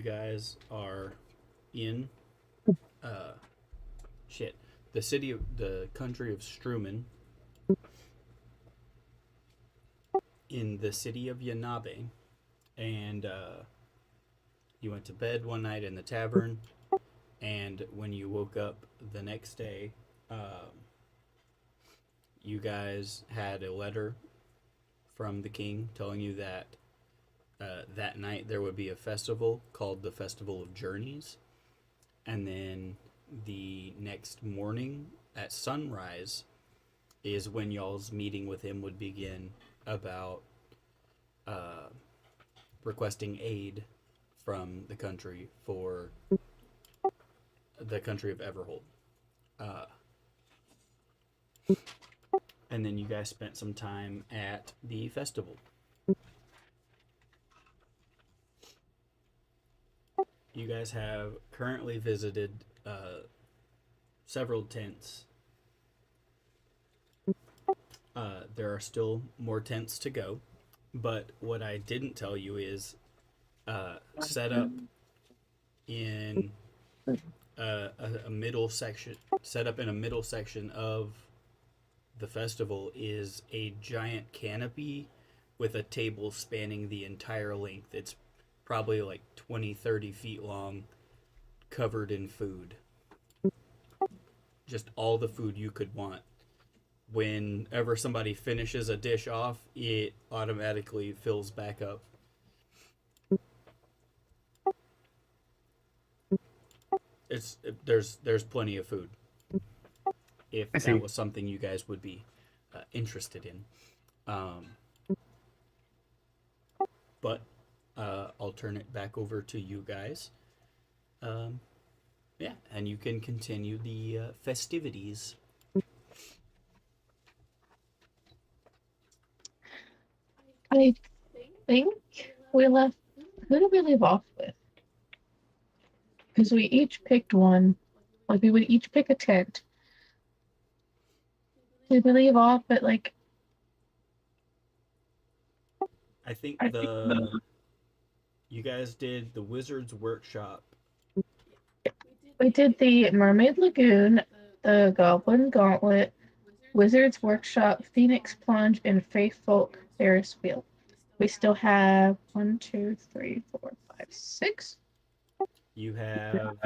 guys are in uh, shit the country of Strumen, in the city of Yanabe, and you went to bed one night in the tavern, and when you woke up the next day, you guys had a letter from the king telling you that that night there would be a festival called the Festival of Journeys, and then the next morning at sunrise is when y'all's meeting with him would begin about uh, requesting aid from the country for the country of Everhold. Uh, and then you guys spent some time at the festival. You guys have currently visited several tents. There are still more tents to go, but what I didn't tell you is set up in a middle section. Set up in a middle section of the festival is a giant canopy with a table spanning the entire length. It's probably like 20, 30 feet long, covered in food. Just all the food you could want. Whenever somebody finishes a dish off, it automatically fills back up. There's plenty of food. If that was something you guys would be interested in. But I'll turn it back over to you guys. Yeah, and you can continue the festivities. I think we left. Who did we leave off with? Because we each picked one. Like, we would each pick a tent. Did we leave off at, like... I think you guys did the Wizard's Workshop. We did the Mermaid Lagoon, the Goblin Gauntlet, Wizard's Workshop, Phoenix Plunge, and Faithful Ferris Wheel. We still have 1, 2, 3, 4, 5, 6. You have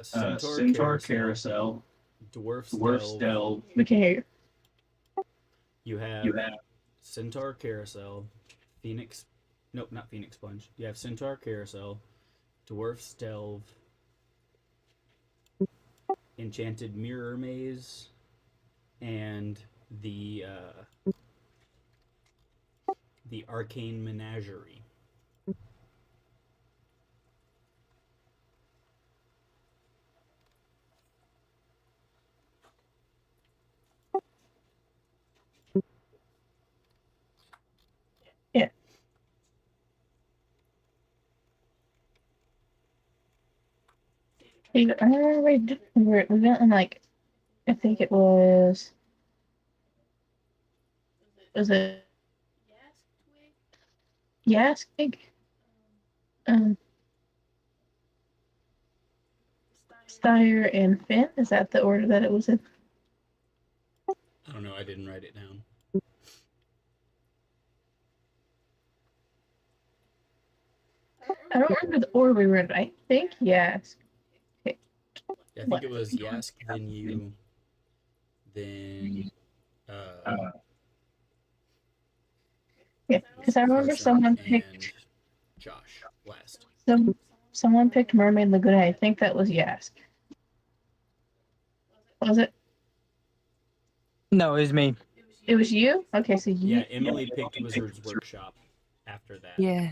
Centaur Carousel, Dwarf's Delve. We can hear you. You have Centaur Carousel, not Phoenix Plunge. You have Centaur Carousel, Dwarf's Delve, Enchanted Mirror Maze, and the Arcane Menagerie. Yeah. We went in, like, I think it was it Yaskig? Steyer and Finn? Is that the order that it was in? I don't know, I didn't write it down. I don't remember the order we were in. I think yes. I think it was Yask, then you, then yeah, because I remember someone picked Josh last. Someone picked Mermaid Lagoon. I think that was Yask. Was it? No, it was me. It was you? Okay, so you. Yeah, Emily picked Wizard's Workshop after that. Yeah.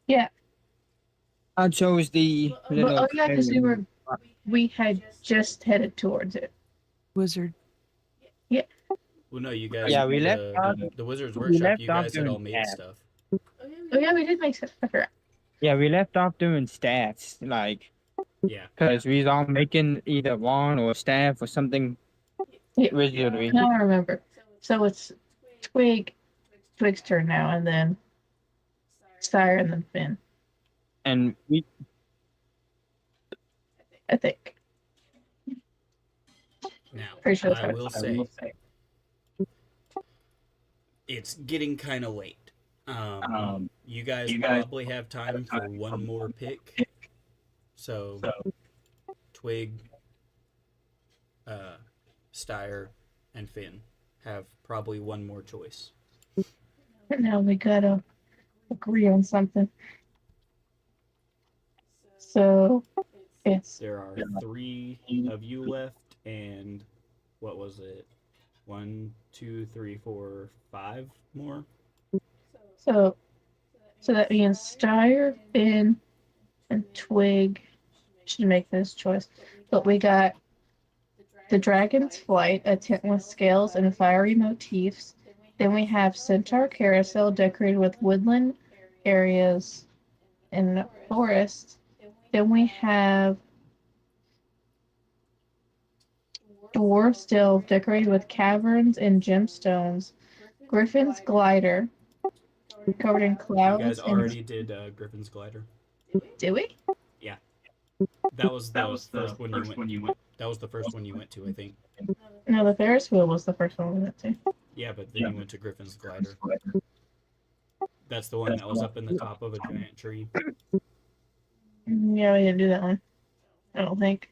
Yeah. I chose the little. Oh yeah, because we had just headed towards it. Wizard. Yeah. Well, no, you guys. Yeah, we left the Wizard's Workshop. You guys had all made stuff. Oh yeah, we did make stuff. I forgot. Yeah, we left off doing stats, like. Yeah. Because we was all making either wand or staff or something. Yeah. Wizardry. Now I remember. So it's Twig's turn now, and then Sire, and then Finn. And we I think. Now, Pretty sure that's I what will say it's getting kind of late. You guys probably have time for one more pick. So, Twig, uh, Styre, and Finn have probably one more choice. Now we gotta agree on something. So it's There are 3 of you left, and what was it? 1, 2, 3, 4, 5 more. so that means Styre, Finn, and Twig should make this choice. But we got the Dragon's Flight, a tent with scales and fiery motifs. Then we have Centaur Carousel decorated with woodland areas and forests. Then we have Dwarf's Delve decorated with caverns and gemstones. Griffin's Glider covered in You guys clouds and already did Griffin's Glider. do we? Yeah, that was the first one you went. That was the first one you went to, I think. No, the Ferris wheel was the first one we went to. Yeah, but then you went to Griffin's Glider. That's the one that was up in the top of a giant tree. Yeah, we didn't do that one. I don't think.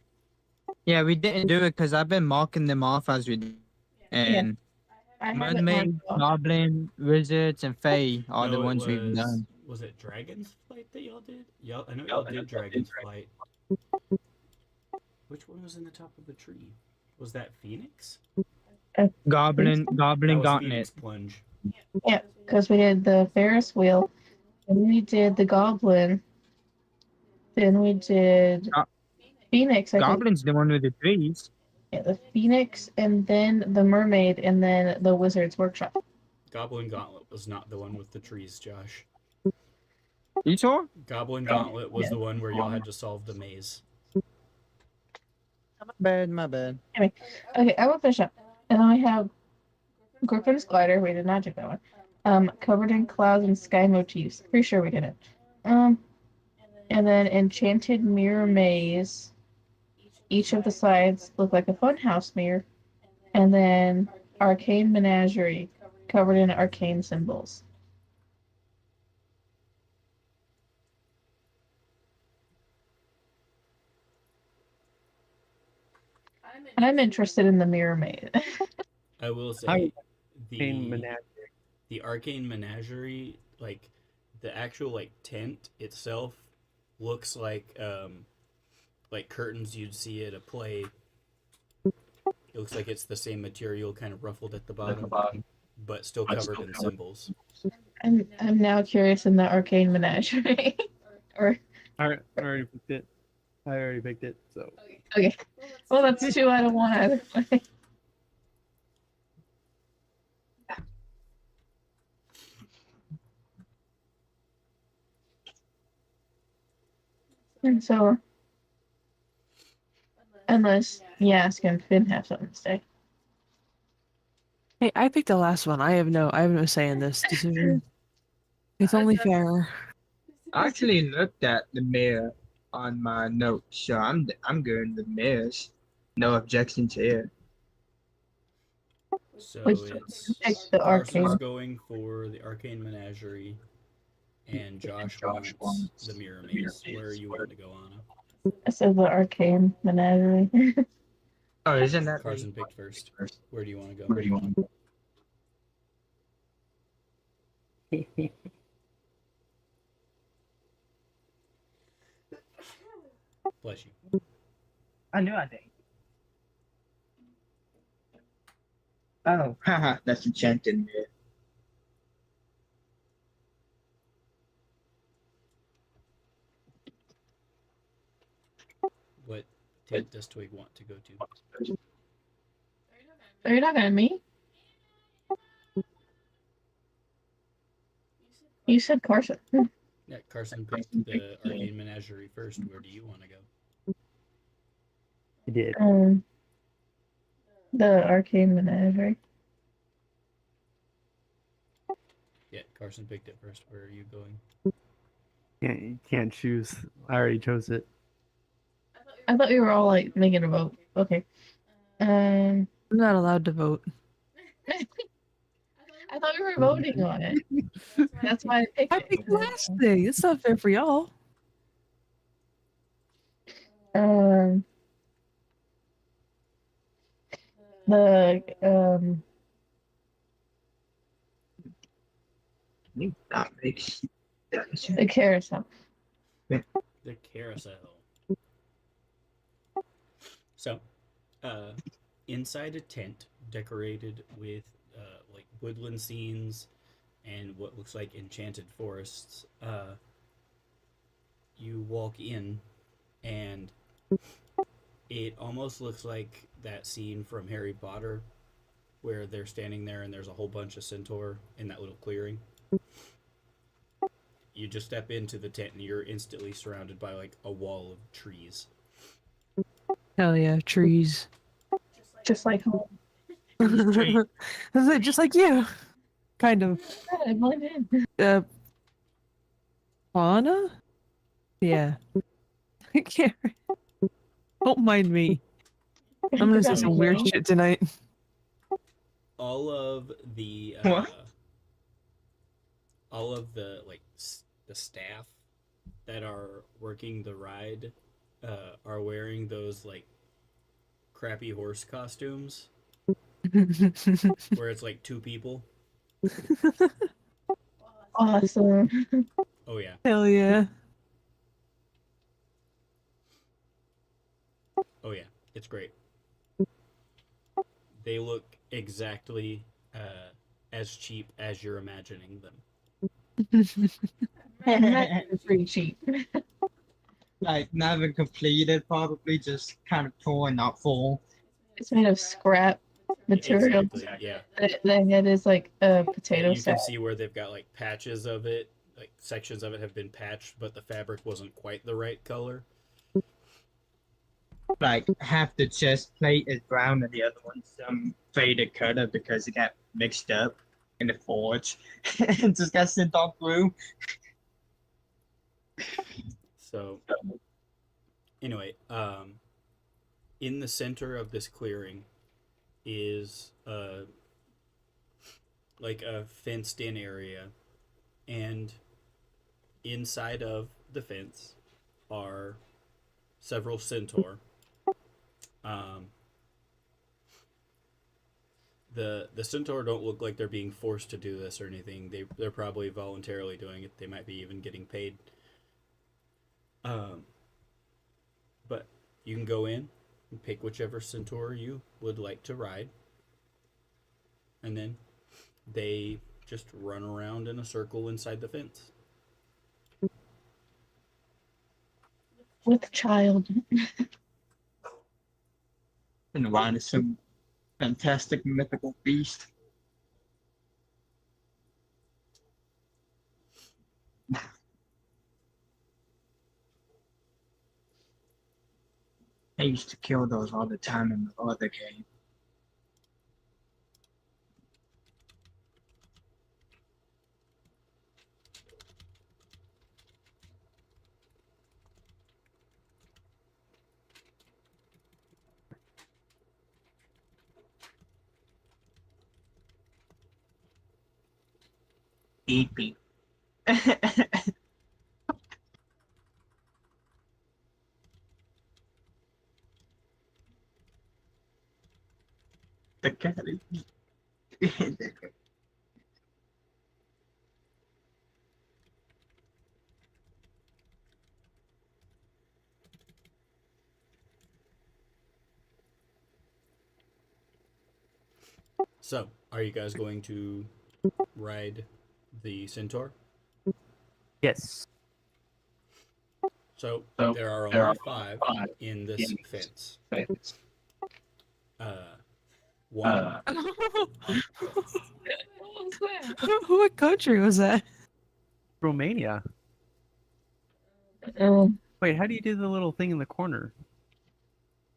Yeah, we didn't do it because I've been marking them off as we did. And I have it mermaid, marked off. goblin, wizards, and fae are the No, ones we've done. Was it Dragon's Flight that y'all did? Y'all, I know y'all did Dragon's Flight. Which one was in the top of the tree? Was that Phoenix? Goblin That was Gauntlet. Phoenix Plunge. Yeah, because we did the Ferris wheel, then we did the Goblin, then we did Go- Phoenix. I think. Goblin's the one with the trees. Yeah, the Phoenix, and then the Mermaid, and then the Wizard's Workshop. Goblin Gauntlet was not the one with the trees, Josh. You saw? Goblin Gauntlet was the one where y'all had to solve the maze. My bad. Okay, I will finish up. And then we have Griffin's Glider. We did not do that one. Covered in clouds and sky motifs. Pretty sure we did it. And then Enchanted Mirror Maze. Each of the sides look like a funhouse mirror. And then Arcane Menagerie, covered in arcane symbols. I'm interested in the Mirror Maze. I will say Menagerie. the Arcane Menagerie, like the actual like tent itself, looks like curtains you'd see at a play. It looks like it's the same material, kind of ruffled at the bottom, but still covered in symbols. I'm now curious in the Arcane Menagerie. Or I already picked it. So okay, well that's 2 out of 1 either way. And so, unless Yask and Finn have something to say. Hey, I picked the last one. I have no say in this decision. It's only fair. I actually looked at the mirror on my notes, so I'm going with mirrors. No objections here. So Which it's picked the Carson's Arcane. going for the Arcane Menagerie, and Josh wants the Mirror Maze. Where are you wanting to go, Anna? I said the Arcane Menagerie. Oh, isn't that Carson picked first. Where do you want to go? Bless you. I knew I did. Oh, haha, that's enchanted mirror. What tent does Twig want to go to? Are you not gonna me? You said Carson. Yeah, Carson picked the Arcane Menagerie first. Where do you want to go? he did. The Arcane Menagerie. Yeah, Carson picked it first. Where are you going? You can't choose. I already chose it. I thought we were all like making a vote. Okay. I'm not allowed to vote. I thought we were voting on it. That's why I picked I it. picked last thing. It's not fair for y'all. The That makes sense. the carousel. The carousel. So, inside a tent decorated with like woodland scenes and what looks like enchanted forests, you walk in, and it almost looks like that scene from Harry Potter where they're standing there and there's a whole bunch of centaur in that little clearing. You just step into the tent and you're instantly surrounded by like a wall of trees. Hell yeah, trees. Just like home. Just like you. Kind of. I blend in. Fauna? Yeah. I can't. Don't mind me. I'm gonna say some weird shit tonight. All of the What? all of the like the staff that are working the ride are wearing those like crappy horse costumes where it's like two people. Awesome. Oh yeah. Hell yeah. Oh yeah. It's great. They look exactly as cheap as you're imagining them. That's pretty cheap. Like never completed, probably just kind of torn, not full. It's made of scrap material. Exactly. Yeah. The head is like a potato You sack. can see where they've got like patches of it, like sections of it have been patched, but the fabric wasn't quite the right color. Like half the chest plate is brown and the other one's faded color because it got mixed up in the forge and just got sent off through. So anyway, in the center of this clearing is like a fenced in area, and inside of the fence are several centaur. The centaur don't look like they're being forced to do this or anything. They're probably voluntarily doing it. They might be even getting paid. But you can go in and pick whichever centaur you would like to ride, and then they just run around in a circle inside the fence. With child. And around is some fantastic mythical beast. I used to kill those all the time in the other game. Eat me. The cat is. So, are you guys going to ride the centaur? Yes. So, So, there are there only are five five in this in fence. Fence. One. What country was that? Romania. Oh, Wait, how do you do the little thing in the corner?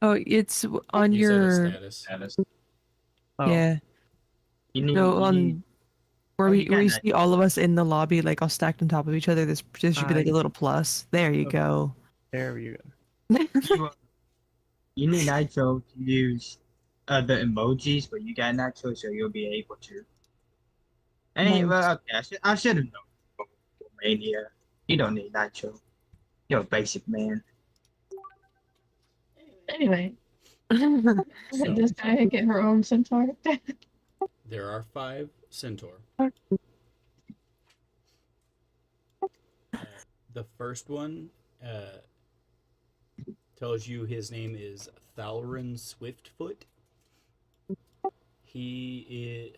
Oh, it's on You set a your status. Status. Oh, yeah. You need, No, you need- on where Oh, we you where you got see all of us in the lobby, like all stacked on top of each other. There should be like a little plus. There you Okay. go. there you go. you, You need Nitro to use other emojis, but you got Nitro, so you'll be able to. And Nice. well, okay, I should have known. Mania, you don't need Nitro. You're a basic man. Anyway, So does Gaia get her own centaur? there are 5 centaur. The first one tells you his name is Thalrin Swiftfoot.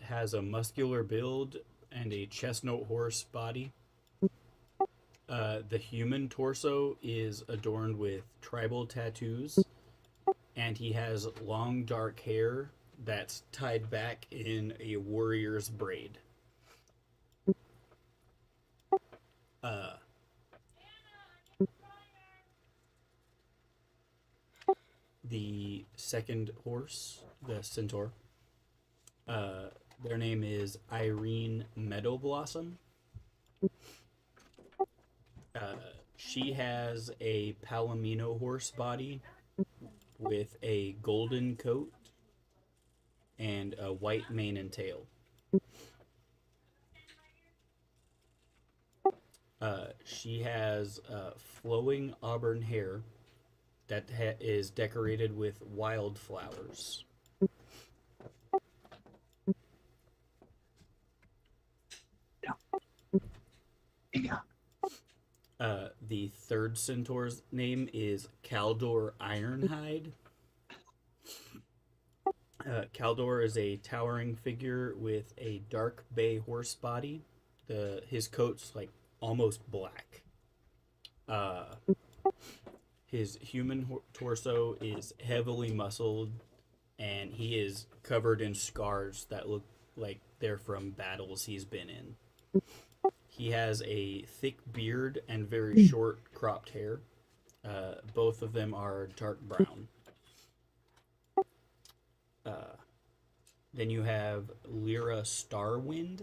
Has a muscular build and a chestnut horse body. The human torso is adorned with tribal tattoos, and he has long dark hair that's tied back in a warrior's braid. The second horse, the centaur, their name is Irene Meadowblossom. She has a palomino horse body with a golden coat and a white mane and tail. She has flowing auburn hair that is decorated with wildflowers. The third centaur's name is Caldor Ironhide. Caldor is a towering figure with a dark bay horse body. His coat's like almost black. His human torso is heavily muscled, and he is covered in scars that look like they're from battles he's been in. He has a thick beard and very short cropped hair. Both of them are dark brown. Then you have Lyra Starwind.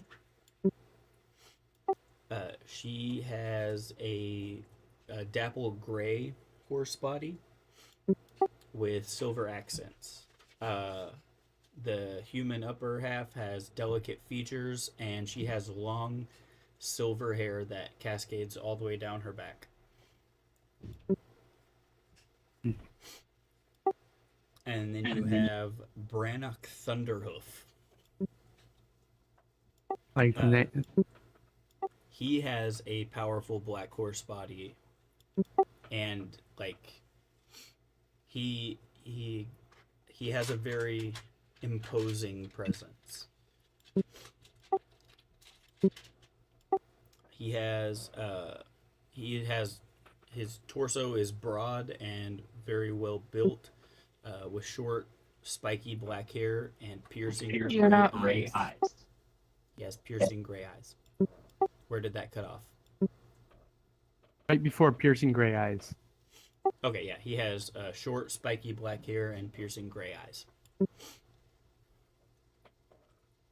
She has a dapple gray horse body with silver accents. The human upper half has delicate features, and she has long silver hair that cascades all the way down her back. And then you have Brannock Thunderhoof. Like that. He has a powerful black horse body, and like he has a very imposing presence. He has his torso is broad and very well built, with short, spiky black hair and piercing You're not gray eyes. He has piercing gray eyes. Where did that cut off? Right before piercing gray eyes. Okay, yeah, he has short, spiky black hair and piercing gray eyes.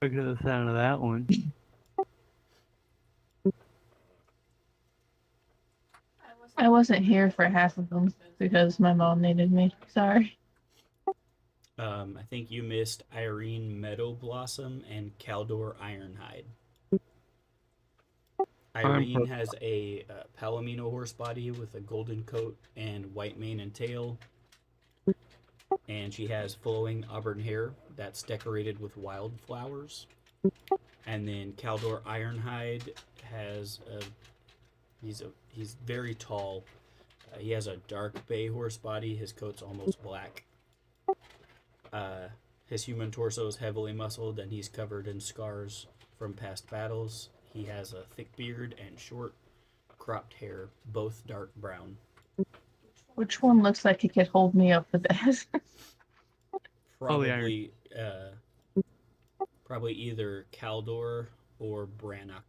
Look at the sound of that one. I wasn't here for half of them because my mom needed me. Sorry. I think you missed Irene Meadowblossom and Caldor Ironhide. Irene has a palomino horse body with a golden coat and white mane and tail. And she has flowing auburn hair that's decorated with wildflowers. And then Caldor Ironhide has he's very tall. He has a dark bay horse body. His coat's almost black. His human torso is heavily muscled, and he's covered in scars from past battles. He has a thick beard and short, cropped hair, both dark brown. Which one looks like he could hold me up the best? Probably, probably either Caldor or Brannock.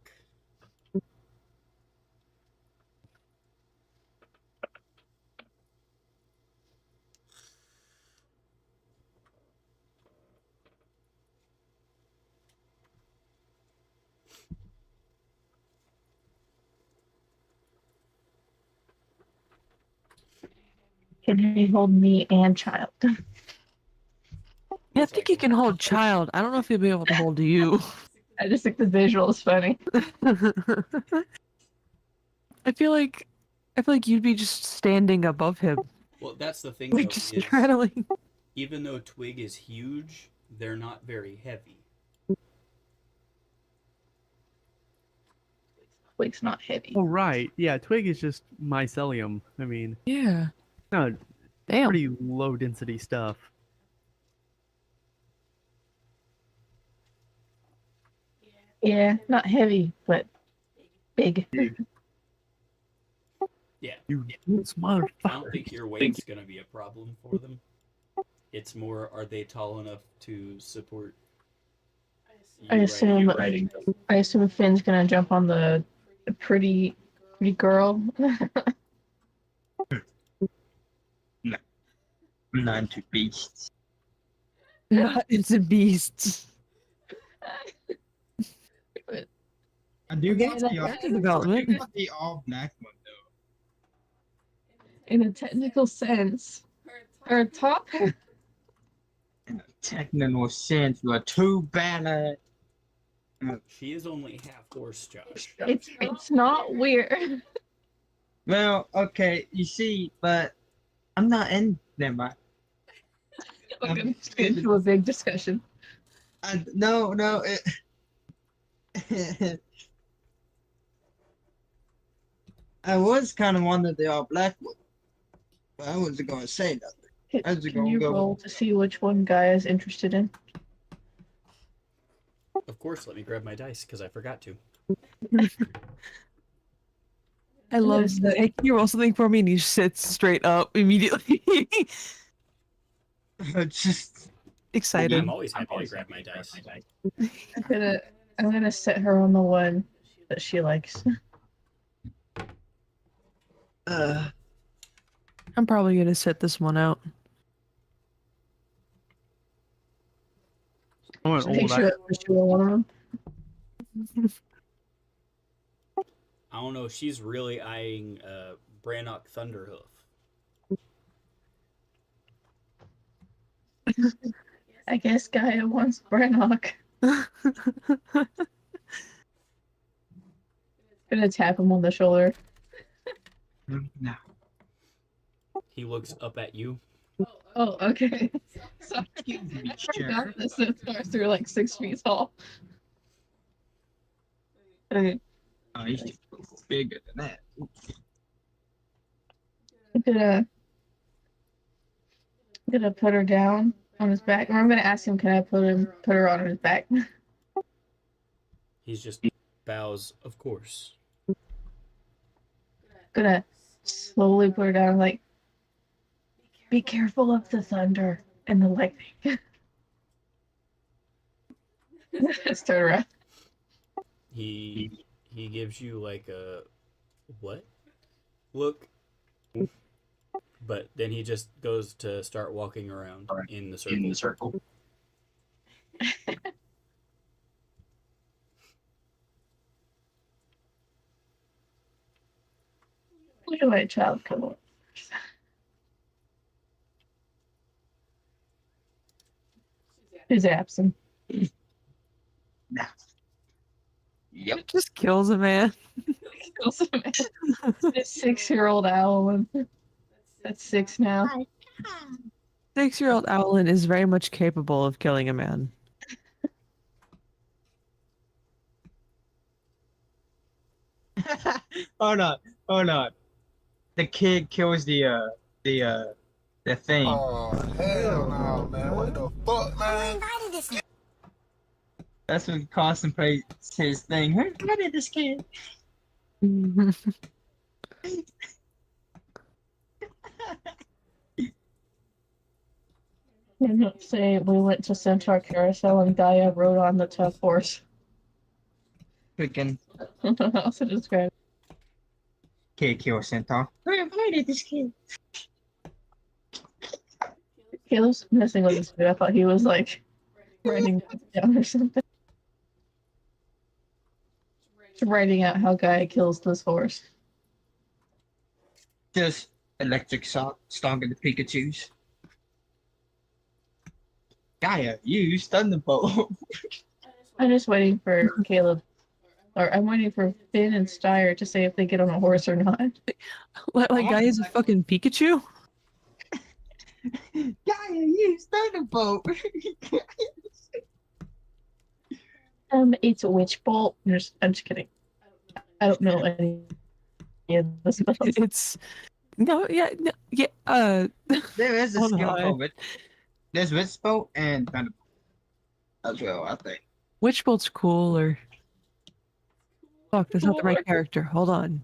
Can he hold me and child? Yeah, I think he can hold child. I don't know if he'll be able to hold you. I just think the visual is funny. I feel like you'd be just standing above him, Well, that's the thing, like though, just is straddling. even though Twig is huge, they're not very heavy. Twig's not heavy. Oh, right. Yeah, Twig is just mycelium. I mean, Yeah. no, Damn. pretty low density stuff. Yeah, not heavy, but big. Yeah. You I don't motherfucker. think your weight's going to be a problem for them. It's more, are they tall enough to support you I assume Finn's gonna jump on the pretty girl. Not into beasts. Not into beasts. I do get Yeah, the character development. the all black one though. In a technical sense, her top. In a technical sense, you are too bad. She is only half horse, Josh. It's not weird. Well, okay, you see, but I'm not in them. We're gonna get into a big discussion. No. I was kind of wanted the all black one, but I wasn't gonna say nothing. How's it Can gonna you go? roll to see which one Guy is interested in? Of course, let me grab my dice because I forgot to. I love that. Hey, can you roll something for me? And he sits straight up immediately. Just Excited. I'm always happy to grab my dice. I'm gonna set her on the one that she likes. I'm probably gonna sit this one out. I want Make old. sure that she will one of them. I don't know. She's really eyeing Brannock Thunderhoof. I guess Gaia wants Brannock. Gonna tap him on the shoulder. no. He looks up at you. Oh, okay. Sorry. Be I sure. forgot that centaurs are like 6 feet tall. Okay. Oh, he's bigger than that. I'm gonna put her down on his back. Or I'm gonna ask him, can I put her on his back? He's just bows, of course. Gonna slowly put her down, like, be careful of the thunder and the lightning. Just turn around. He gives you like a what look, but then he just goes to start walking around in the circle. Look at my child come on. Who's absent? Nah. Yep. It just kills a man. This 6-year-old owl. That's 6 now. 6-year-old Owlin is very much capable of killing a man. Hold on. The kid kills the thing. Oh, hell no, man. What the fuck, man? That's what contemplates his thing. Who invited this kid? Say we went to Centaur Carousel and Gaia rode on the tough horse. Freaking I don't know how to describe it. kid kills Centaur. Who invited this kid? Caleb's messing with his food. I thought he was like writing down or something. Just writing out how Gaia kills this horse. Just electric shock stronger than Pikachu's. Gaia, use Thunderbolt. I'm just waiting for Caleb, or I'm waiting for Finn and Steyer to say if they get on a horse or not. Like guy is a fucking Pikachu? Gaia, use Thunderbolt. It's a witch bolt. I'm just kidding. I don't know any of this. It's no, yeah, no, yeah. There is a Hold skill on. for it. There's Witch Bolt and Thunderbolt as well, I think. Witch Bolt's cooler. Fuck, that's not the right Cooler. character. Hold on.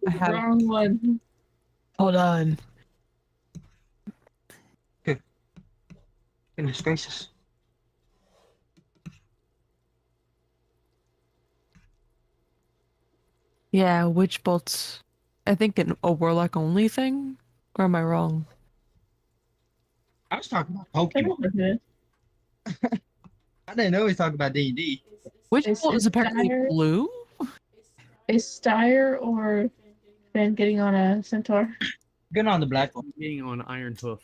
I have. Wrong one. Hold on. Goodness gracious. Yeah, Witch Bolt's. I think a warlock only thing. Or am I wrong? I was talking about I Pokemon. don't know it. I didn't know he was talking about D&D. Witch Is- Bolt is is apparently Steyer- blue. Is Steyer or Finn getting on a centaur? Good on the black one. Being on Iron Hoof.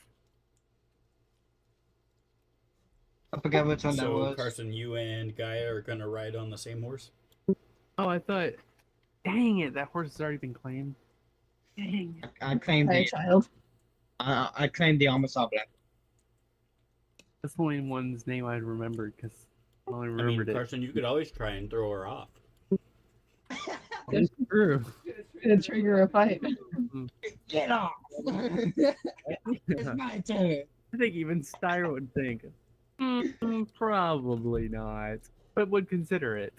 I forgot which one that So, was. Carson, you and Gaia are gonna ride on the same horse? Oh, I thought. Dang it! That horse has already been claimed. Dang. I claimed By a the child. I claimed the Amazon black. That's the only one's name I remembered because I only I mean, remembered it. Carson, you could always try and throw her off. It's true. Gonna trigger a fight. Get off! It's my turn. I think even Styr would think, probably not, but would consider it.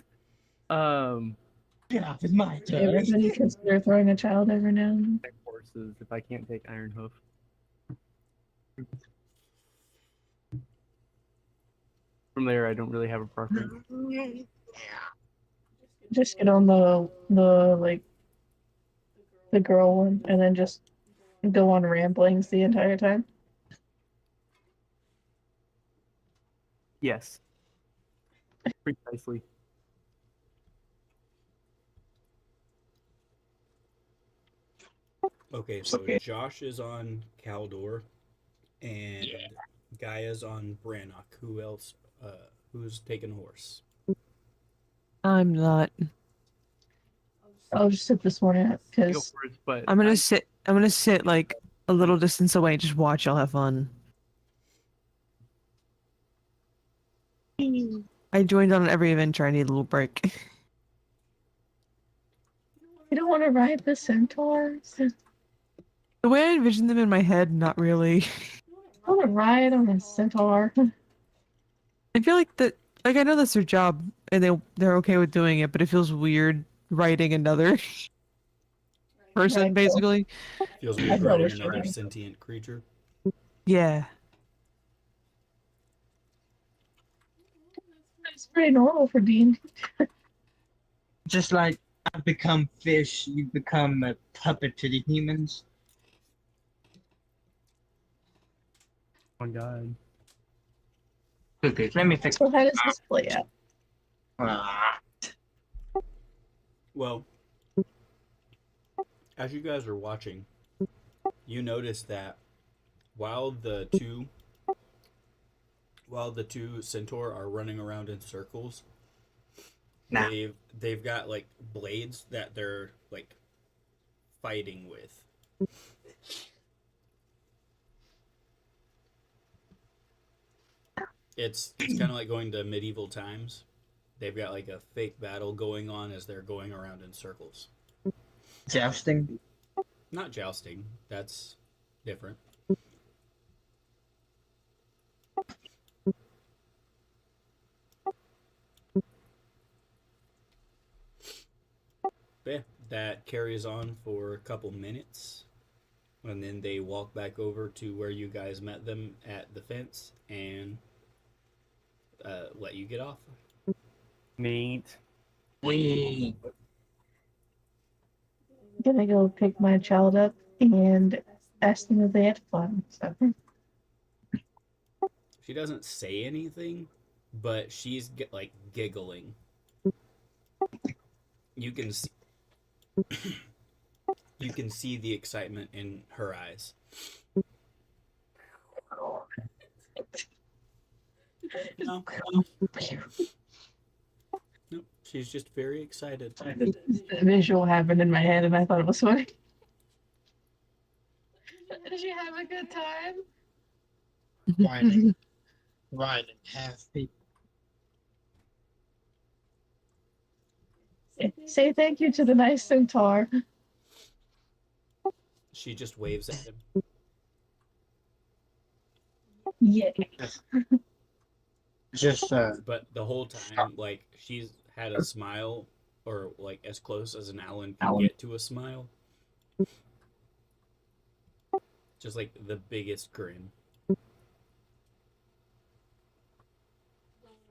Get off! It's my turn. Everybody consider throwing a child every now and then. Horses if I can't take Iron Hoof. From there, I don't really have a preference. Just get on the like the girl one and then just go on ramblings the entire time. Yes. Precisely. Okay, so Josh is on Caldor, and Gaia's on Brannock. Who else? Who's taking a horse? I'm not. I'll just sit this one out Go because for it, but I'm gonna sit. I'm gonna sit like a little distance away and just watch. I'll have fun. I joined on every adventure. I need a little break. you don't want to ride the centaurs. The way I envision them in my head, not really. I want to ride on a centaur. I feel like that. Like I know that's their job, and they're okay with doing it, but it feels weird writing another person, Right. basically. Feels I'd weird rather riding another try. sentient creature. Yeah. It's pretty normal for Dean. Just like I become fish, you become a puppet to the humans. oh my god. Okay, let me fix. So how does this play out? Ah, Well, as you guys are watching, you notice that while the two centaur are running around in circles, Nah. they've got like blades that they're like fighting with. It's kind of like going to medieval times. They've got like a fake battle going on as they're going around in circles. jousting. Not jousting. That's different. But yeah, that carries on for a couple minutes. And then they walk back over to where you guys met them at the fence and let you get off. Neat. Wee. Gonna go pick my child up and ask them if they had fun. So She doesn't say anything, but she's like giggling. You can see, You can see the excitement in her eyes. No, no, she's just very excited. The visual happened in my head, and I thought it was funny. Did you have a good time? Riding. Riding half people. Say thank you to the nice centaur. She just waves at him. Yeah. Just But the whole time, like, she's had a smile, or like as close as an Alan can get to a smile. Just like the biggest grin.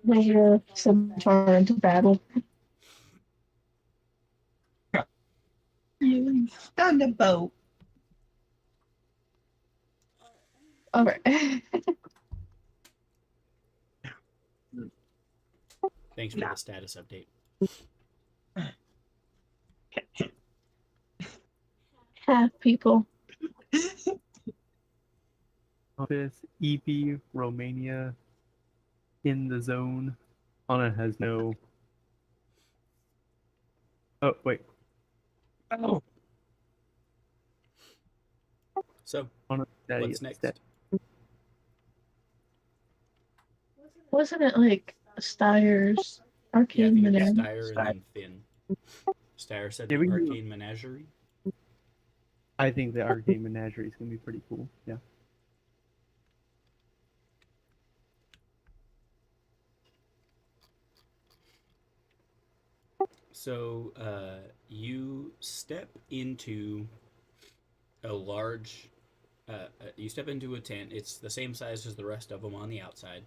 The centaur into battle. you thunderbolt. All right. Thanks for the status update. Half people. Office, EP, Romania, in the zone. Anna has no. Oh, wait. Oh, So, Anna, Daddy what's is next? dead. Wasn't it like Steyer's Yeah, I Arcane think it's Menagerie? Steyer and then Finn. Steyer said Yeah, the we can do- Arcane Menagerie. I think the Arcane Menagerie is going to be pretty cool. Yeah. So, you step into a large. You step into a tent. It's the same size as the rest of them on the outside,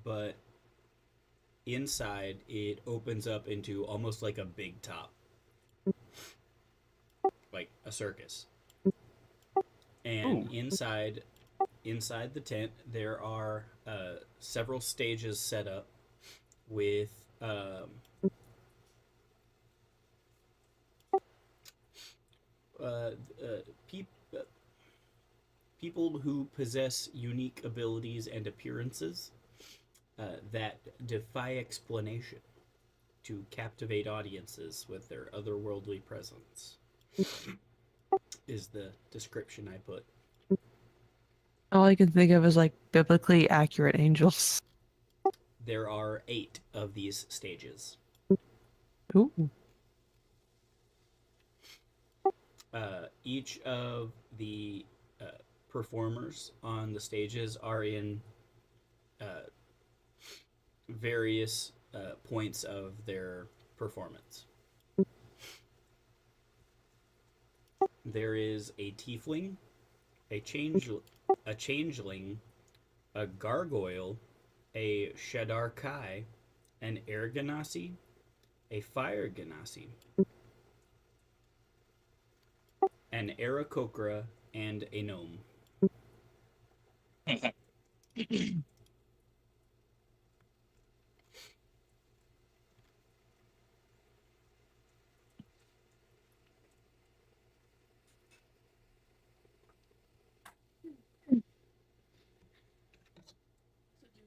but inside it opens up into almost like a big top, like a circus. And inside the tent, there are several stages set up with people who possess unique abilities and appearances that defy explanation to captivate audiences with their otherworldly presence. Is the description I put. All I can think of is like biblically accurate angels. There are 8 of these stages. Ooh. Each of the performers on the stages are in various points of their performance. There is a tiefling, a changeling, a gargoyle, a Shadar Kai, an air ganassi, a fire ganassi, an Aarakocra, and a gnome.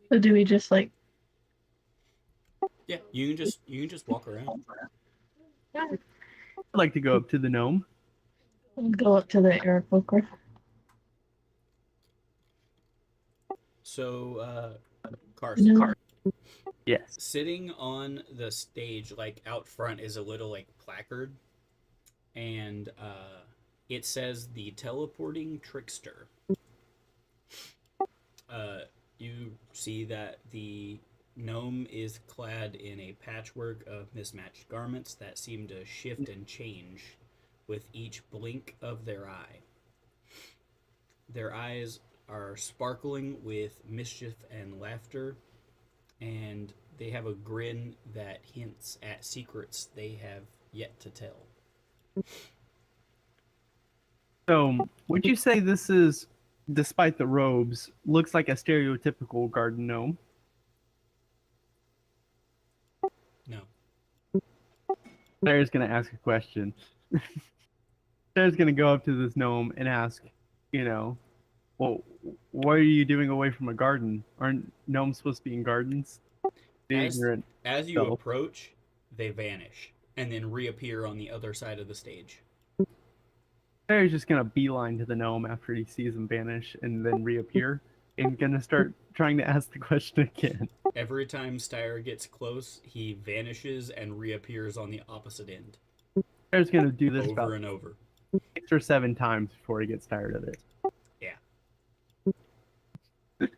So do we just like Yeah, you can just walk around. I'd like to go up to the gnome. go up to the Eric Booker? So, Carson, Yes. sitting on the stage, like out front, is a little like placard, and it says the teleporting trickster. You see that the gnome is clad in a patchwork of mismatched garments that seem to shift and change with each blink of their eye. Their eyes are sparkling with mischief and laughter, and they have a grin that hints at secrets they have yet to tell. So, would you say this is, despite the robes, looks like a stereotypical garden gnome? No. Sarah's gonna ask a question. Sarah's gonna go up to this gnome and ask, well, what are you doing away from a garden? Aren't gnomes supposed to be in gardens? The As, ignorant as you self. approach, they vanish and then reappear on the other side of the stage. Sarah's just gonna beeline to the gnome after he sees him vanish and then reappear, and gonna start trying to ask the question again. Every time Styre gets close, he vanishes and reappears on the opposite end. Sarah's gonna do this Over about and over. 6 or 7 times before he gets tired of it.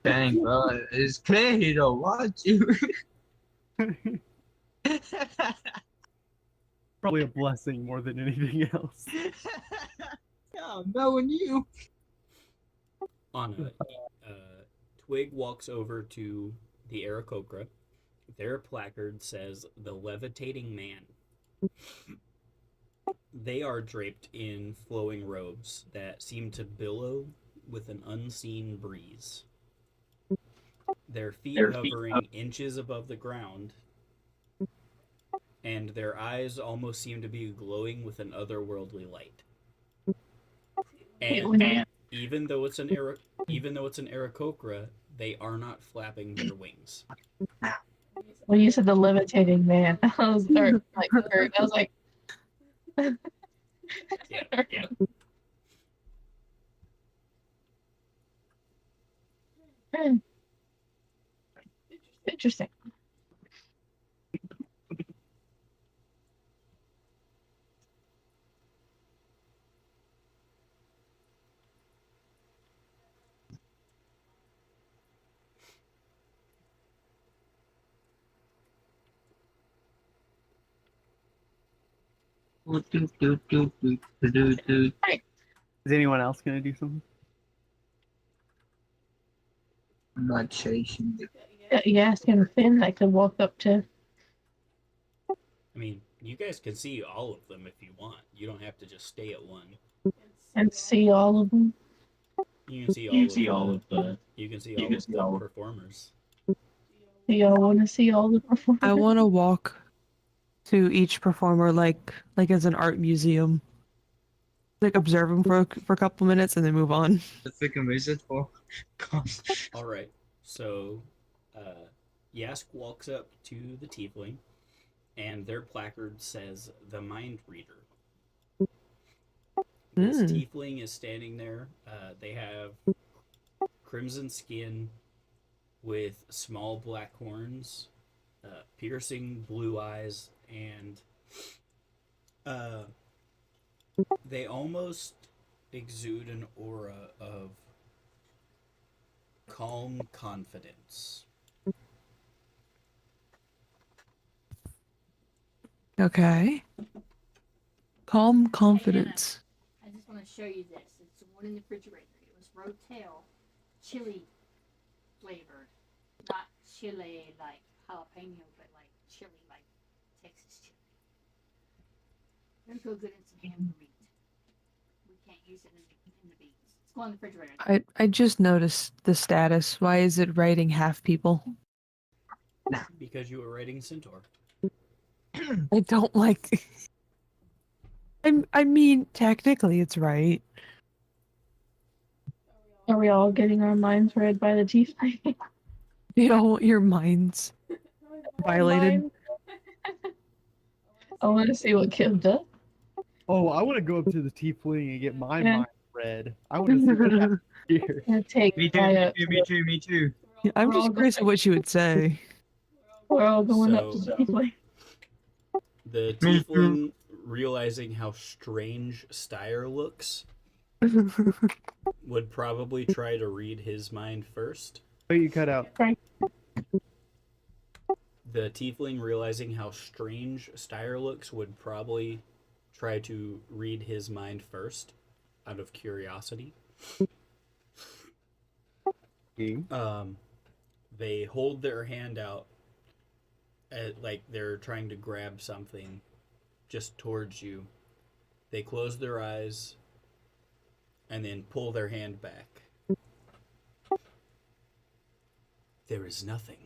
Dang, bro. It's clear he don't want you. Probably a blessing more than anything else. Oh, knowing you. On Twig walks over to the Aarakocra. Their placard says, "The Levitating Man." They are draped in flowing robes that seem to billow with an unseen breeze. Their feet hovering inches above the ground, and their eyes almost seem to be glowing with an otherworldly light. And even though it's an Aarakocra, they are not flapping their wings. When you said the levitating man, I was like, Yeah. Interesting. Do. Is anyone else gonna do something? I'm not chasing it. You asking Finn I could walk up to. I mean, you guys can see all of them if you want. You don't have to just stay at one. And see all of them. You can see all of the performers. Do y'all want to see all the performers? I want to walk to each performer like as an art museum. Like observe them for a couple minutes and then move on. That's the wizard for. All right. So, Yask walks up to the tiefling, and their placard says, "The Mind Reader." This tiefling is standing there. They have crimson skin with small black horns, piercing blue eyes, and they almost exude an aura of calm confidence. Okay. Calm confidence. I just want to show you this. It's the one in the refrigerator. It was Rotel chili flavored. Not chili like jalapeno, but like chili like Texas chili. It'll go good in some ham meat. We can't use it in the beans. It's going in the refrigerator. I just noticed the status. Why is it writing half people? Because you were writing Centaur. I don't like. I mean, technically, it's right. Are we all getting our minds read by the tiefling? You don't want your minds violated. I want to see what Kim does. Oh, I want to go up to the tiefling and get my Yeah. mind read. I want to see what happens here. Gonna take Me too, my, me too. I'm just curious of what you would say. We're all going up to So- the tiefling. The tiefling, realizing how strange Styre looks, would probably try to read his mind first. Oh, you cut out. The tiefling, realizing how strange Styre looks, would probably try to read his mind first, out of curiosity. They hold their hand out, like they're trying to grab something, just towards you. They close their eyes, and then pull their hand back. There is nothing.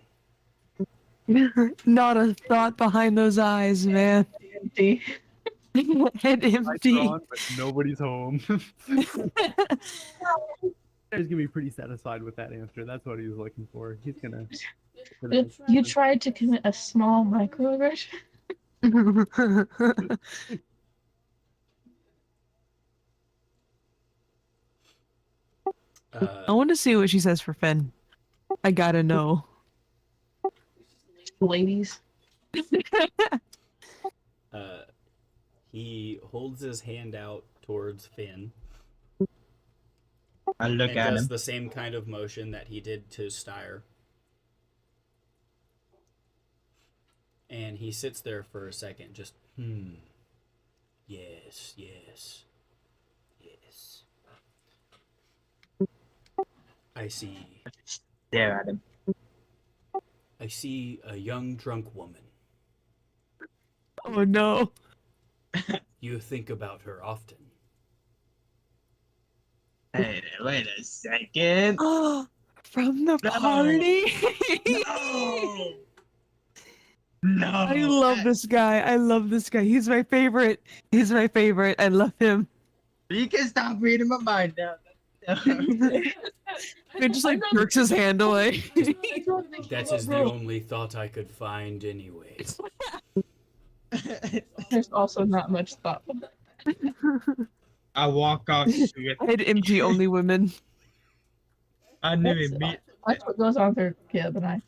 Not a thought behind those eyes, man. empty. and Lights empty. are on, but nobody's home. He's gonna be pretty satisfied with that answer. That's what he was looking for. He's gonna. You tried to commit a small microaggression. I want to see what she says for Finn. I gotta know. Ladies. He holds his hand out towards Finn I look and at does him. the same kind of motion that he did to Styre. And he sits there for a second, just, yes, yes, yes. I see. Stare at him. I see a young drunk woman. Oh no. You think about her often. Hey, wait a second. Oh, from the No. party. No. No. I love this guy. I love this guy. He's my favorite. He's my favorite. I love him. You can stop reading my mind now. He just like jerks his hand away. That is the only thought I could find anyway. There's also not much thought. I walk off swiftly. I had empty only women. I knew immediately. That's what goes on through Caleb and I.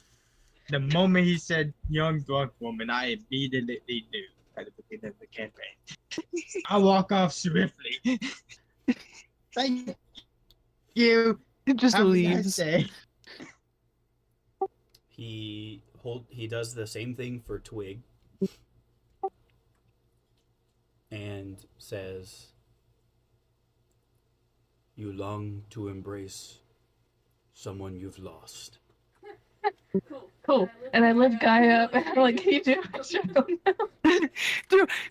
The moment he said young drunk woman, I immediately knew at the beginning of the campaign. I walk off swiftly. Thank you. It just Have a nice leaves. day. He does the same thing for Twig and says, "You long to embrace someone you've lost." Cool. And I lift Guy up and I'm like, can you do a show now?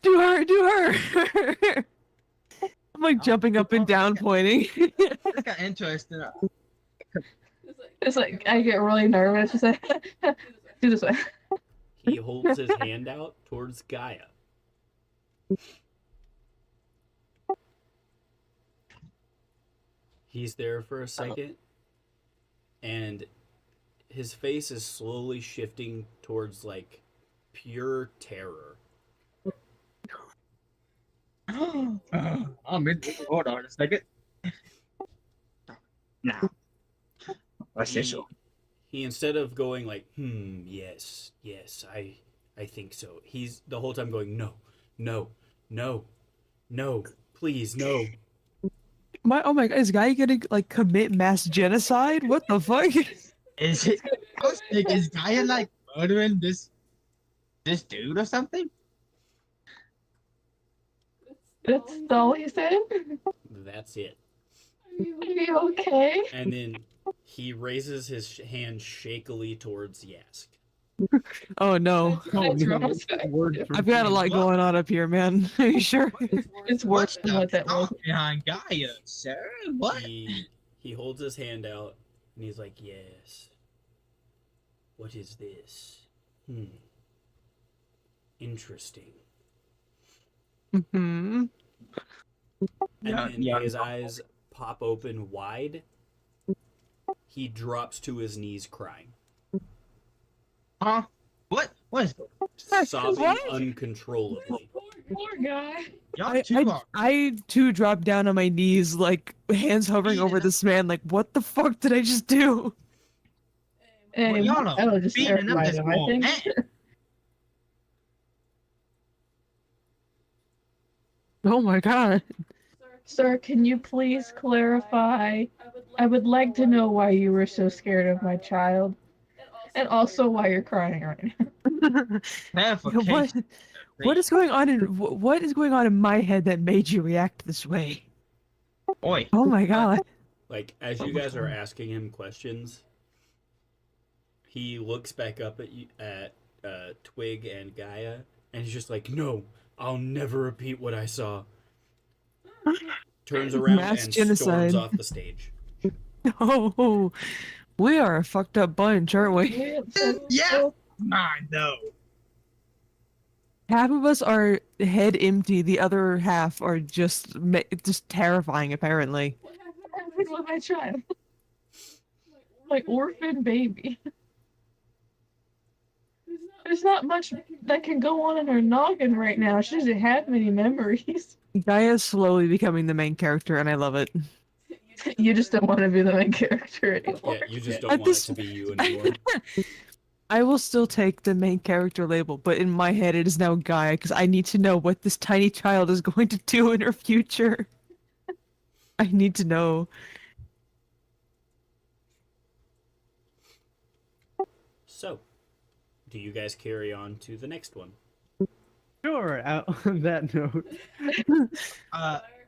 do her. I'm like jumping up and down, pointing. It's got interesting. It's like I get really nervous. It's like, do this way. He holds his hand out towards Gaia. He's there for a second, and his face is slowly shifting towards, like, pure terror. I'm in. Hold on a second. Now. Official. He instead of going like, yes, I think so. He's the whole time going, no, please, no. Oh my god, is Guy gonna like commit mass genocide? What the fuck? Is it? I was thinking, is Gaia like murdering this dude or something? That's all he said. That's it. Are you okay? And then he raises his hand shakily towards Yask. Oh no. That's no. wrong. Word for I've got a lot going on up here, man. Are you sure? It's worse than what that was. Behind Gaia, sir. What? He holds his hand out and he's like, yes. What is this? Interesting. Hmm. And then his eyes pop open wide. He drops to his knees crying. Huh? What? What is Sobbing What? uncontrollably. Poor guy. y'all too long? I too dropped down on my knees, like hands hovering over this man, like what the fuck did I just do? And y'all are that'll just beating up terrify this him, I poor think. man. Oh my god. Sir, can you please clarify? I would like to know why you were so scared of my child. And also why you're crying right now. Clarification. What is going on in my head that made you react this way? Boy. Oh my god. Like, as you guys are asking him questions, he looks back up at Twig and Gaia, and he's just like, "No, I'll never repeat what I saw." Turns around Mass and genocide. storms off the stage. Oh, we are a fucked up bunch, aren't we? Yeah. Mine though. half of us are head empty, the other half are just terrifying. Apparently, What happened with my child? My orphan baby. There's not much that can go on in her noggin right now. She doesn't have many memories. Gaia is slowly becoming the main character, and I love it. You just don't want to be the main character anymore. Yeah, you just don't At want it this- to be you anymore. I will still take the main character label, but in my head it is now Gaia because I need to know what this tiny child is going to do in her future. I need to know. So, do you guys carry on to the next one? Sure. Out on that note,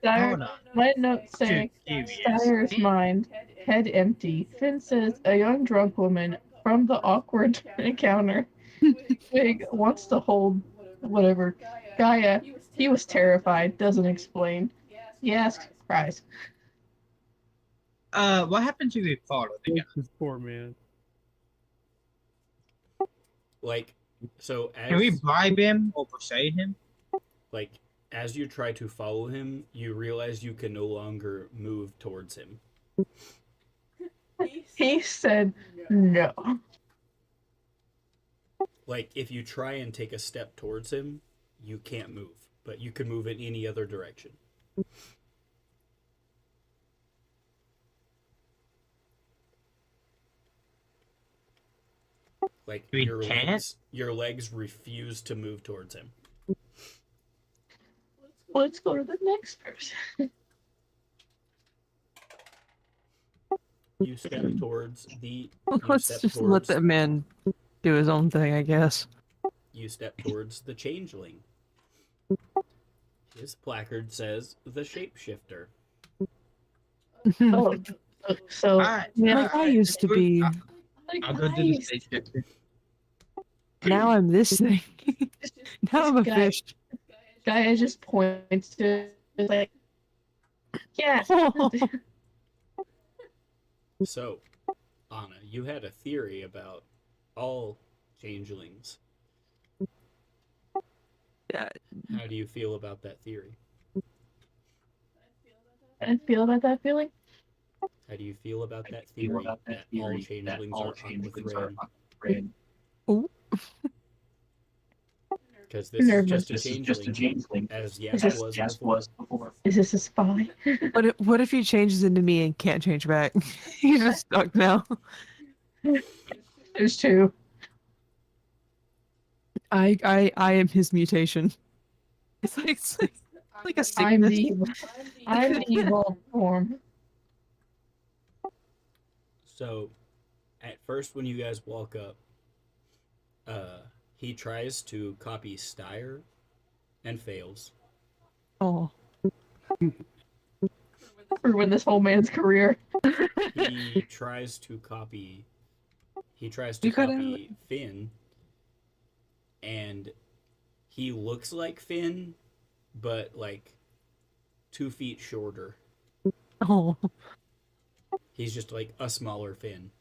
Dire, Hold on. my notes say, Curious. Dire's mind, head empty. Finn says, a young drunk woman from the awkward encounter. Twig wants to hold whatever. Gaia, he was terrified, doesn't explain. He asks, cries. What happened to the father? this poor man. Like, so as Can we bribe him or persuade him? like as you try to follow him, you realize you can no longer move towards him. He said, no. Like, if you try and take a step towards him, you can't move, but you can move in any other direction. Like, We can't? your legs refuse to move towards him. Let's go to the next person. You step towards the. Let's just let that man do his own thing, I guess. You step towards the changeling. His placard says the shapeshifter. Oh, so Alright, yeah, Like I used to be. I'll go do the stage. Now I'm this thing. Now I'm a guy- fish. Guy just points to like, yeah. So, Anna, you had a theory about all changelings. Yeah. How do you feel about that theory? I feel about that feeling. How do you feel about that theory that all changelings are Aquathran? Because this Nervous. is just a changeling, as Yas was before. Is this a spy? What if he changes into me and can't change back? He's just stuck now. There's two. I am his mutation. It's like a I'm sickness. I'm the evolved form. So, at first, when you guys walk up, he tries to copy Styre and fails. Oh. Ruin this whole man's career. He tries to copy. He tries to You gotta- copy Finn, and he looks like Finn, but like 2 feet shorter. Oh. He's just like a smaller Finn.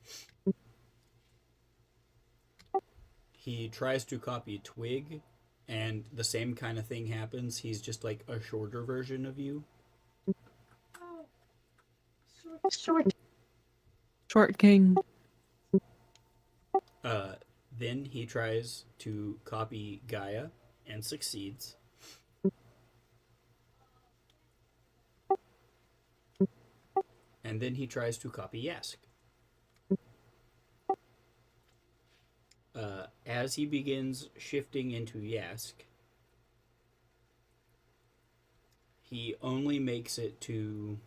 He tries to copy Twig, and the same kind of thing happens. He's just like a shorter version of you. Short king. Then he tries to copy Gaia and succeeds. And then he tries to copy Yask. As he begins shifting into Yask, he only makes it to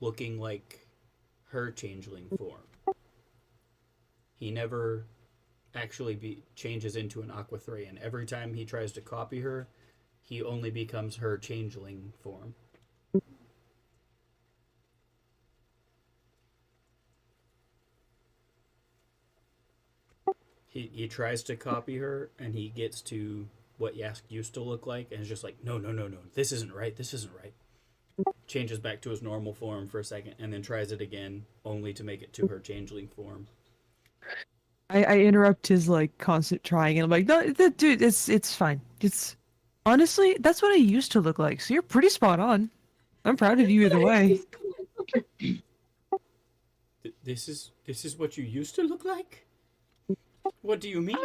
looking like her changeling form. He never actually changes into an Aquathran. Every time he tries to copy her, he only becomes her changeling form. He tries to copy her, and he gets to what Yask used to look like, and is just like, no, this isn't right, changes back to his normal form for a second, and then tries it again, only to make it to her changeling form. I interrupt his like constant trying, and I'm like, no, dude, it's fine. Honestly, that's what I used to look like, so you're pretty spot on. I'm proud of you either way. This is what you used to look like? What do you mean?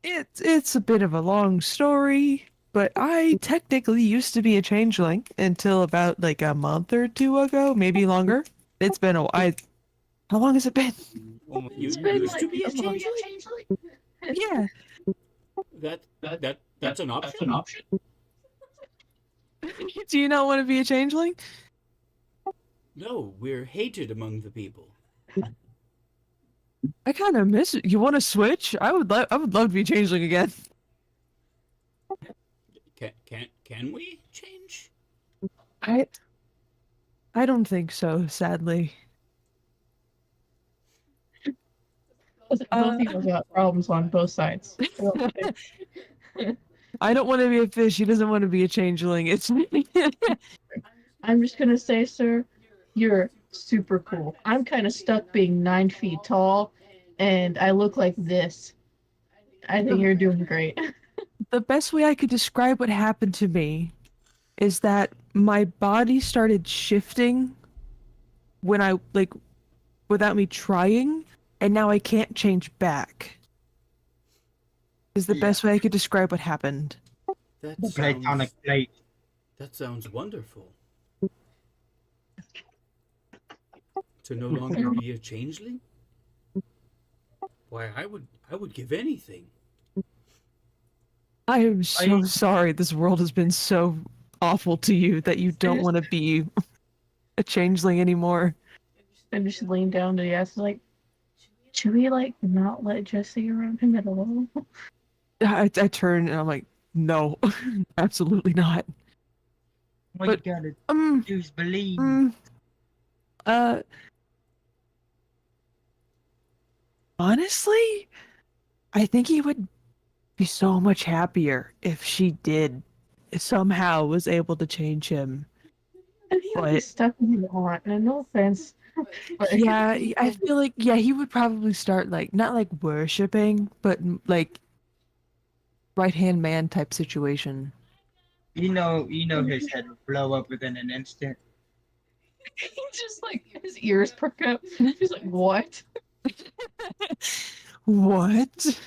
It's a bit of a long story, but I technically used to be a changeling until about like a month or two ago, maybe longer. It's been how long has it been? Almost You It's a been year. used to like be a a month. changeling? Yeah. That's an option. Do you not want to be a changeling? No, we're hated among the people. I kind of miss it. You want to switch? I would love to be a changeling again. Can we change? I don't think so, sadly. Both of you have got problems on both sides. I don't want to be a fish. He doesn't want to be a changeling. It's I'm just gonna say, sir, you're super cool. I'm kind of stuck being 9 feet tall, and I look like this. I think you're doing great. the best way I could describe what happened to me is that my body started shifting when I like without me trying, and now I can't change back. Is the best way I could describe what happened. That Platonic sounds, plate. that sounds wonderful. To no longer be a changeling? Why, I would give anything. I am so sorry this world has been so awful to you that you don't want to be a changeling anymore. And just lean down to the ass like, should we like not let Jesse around him at all? I turn and I'm like, no, absolutely not. What But, you gotta Um, do is believe. uh, honestly, I think he would be so much happier if she did somehow was able to change him. And he would be But- stuck in the want. And no offense. But Yeah, I feel like he would probably start like not like worshipping, but like right hand man type situation. You know his head would blow up within an instant. he just like his ears perk up. He's like, what? What?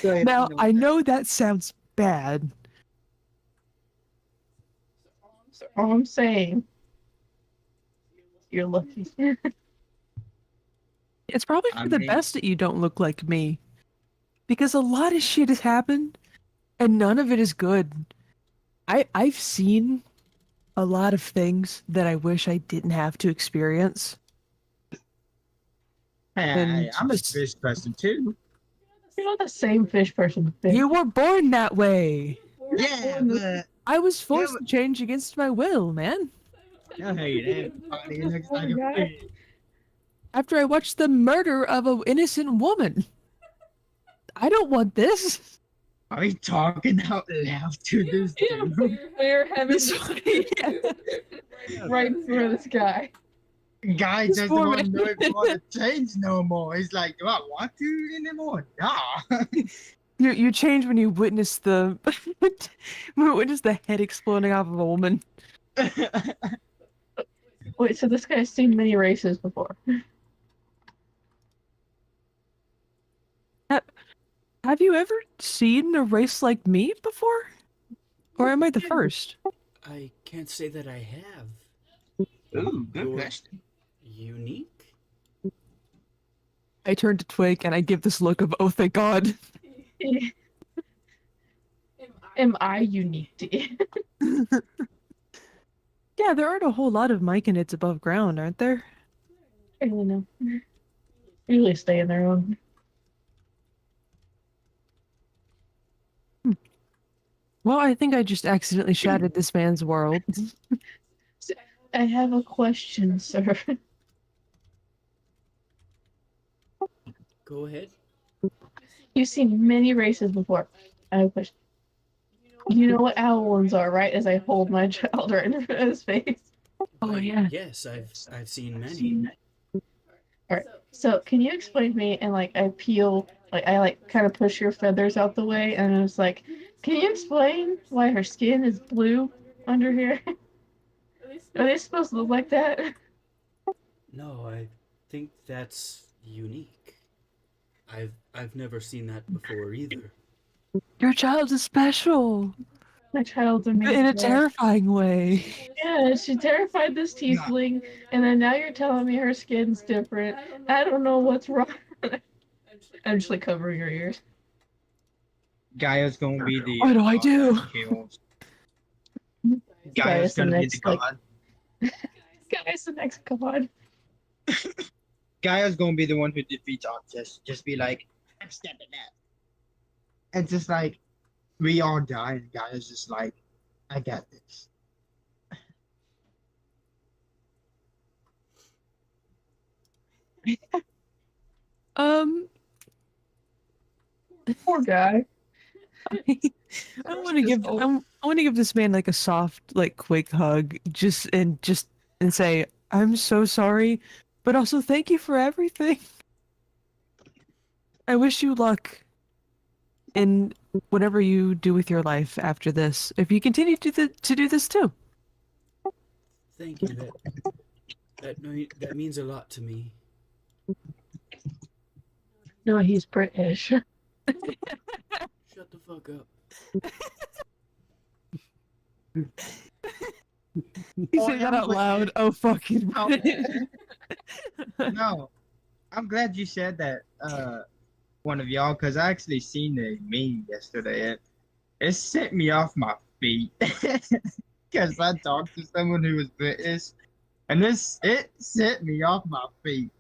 Now I know that sounds bad. All I'm saying, you're lucky. It's probably I for the mean- best that you don't look like me. Because a lot of shit has happened and none of it is good. I've seen a lot of things that I wish I didn't have to experience. Hey, I'm a just- fish person too. You're not the same fish person. Fish. You were born that way. Yeah, but I was forced but- to change against my will, man. I hate that. He looks like a God. fish. After I watched the murder of an innocent woman. I don't want this. Are you talking out loud to this dude? We're having This right in front of this guy. Guy This doesn't poor want to man. know if you want to change no more. He's like, do I want to anymore? Nah. You change when you witness the the head exploding off of a woman. Wait, so this guy's seen many races before. Have you ever seen a race like me before? Or am I the first? I can't say that I have. Ooh, good You're question. unique? I turn to Twig and I give this look of, oh, thank God. Am I unique to you? Yeah, there aren't a whole lot of myconids above ground, aren't there? I don't know. Usually stay in their own. Well, I think I just accidentally shattered this man's world. I have a question, sir. Go ahead. You've seen many races before. I have a question. You know what owl ones are, right? As I hold my child right in front of his face. Oh, yeah. Yes, I've seen many. Alright, so can you explain to me, and like I peel Like I like kind of push your feathers out the way, and I was like, "Can you explain why her skin is blue under here? Are they supposed to look like that?" No, I think that's unique. I've never seen that before either. Your child is special My child's in a amazing. terrifying way. Yeah, she terrified this tiefling, and then now you're telling me her skin's different. I don't know what's wrong. I'm just like covering her ears. Gaia's gonna be the What do I do? that kills. Gaia's Gaia's the gonna be the next, like- god. Guys, the next god. Gaia's gonna be the one who defeats Arctis. Just be like, I'm stepping up. And just like, we all die, and Gaia's just like, I got this. Um, Poor guy. I want to give I want to give this man like a soft, like quick hug, just and say I'm so sorry, but also thank you for everything. I wish you luck in whatever you do with your life after this. If you continue to do this too. Thank you. That means a lot to me. No, he's British. Shut the fuck up. You say that out loud. Oh fucking. No, I'm glad you said that, one of y'all, because I actually seen a meme yesterday, and it set me off my feet. Because I talked to someone who was British, and it set me off my feet.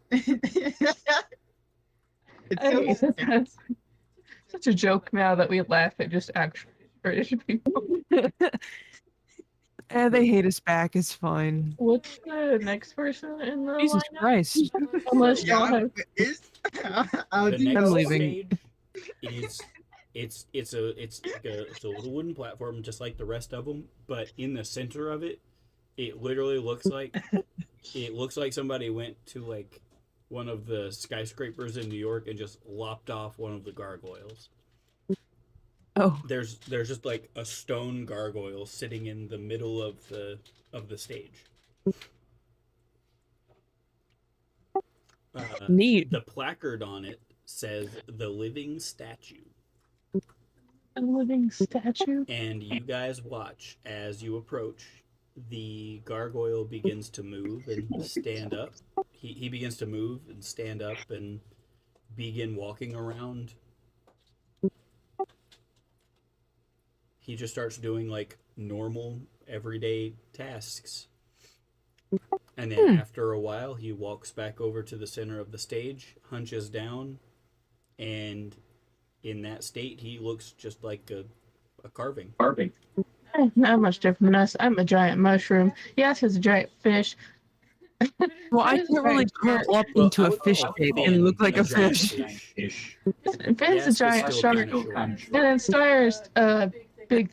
It's so That's such a joke now that we laugh at just actual British people. They hate us back. It's fine. What's the next person in the Jesus lineup? Christ. Unless y'all Yeah, have. I'll The do next I'm that. leaving. stage is it's a little wooden platform just like the rest of them, but in the center of it, it literally looks like somebody went to like one of the skyscrapers in New York and just lopped off one of the gargoyles. Oh, There's just like a stone gargoyle sitting in the middle of the stage. neat. The placard on it says "The Living Statue," A living statue? and you guys watch as you approach. The gargoyle begins to move and stand up. He begins to move and stand up and begin walking around. He just starts doing like normal everyday tasks. And then after a while, he walks back over to the center of the stage, hunches down, and in that state, he looks just like a carving. Not much different than us. I'm a giant mushroom. Yes, it's a giant fish. Well, I Finn's can't really curl up Well, into I a would fish call shape Finn and look like a giant fish. Finn's Yes, a it's giant still shark. kinda And short. then Stire's a big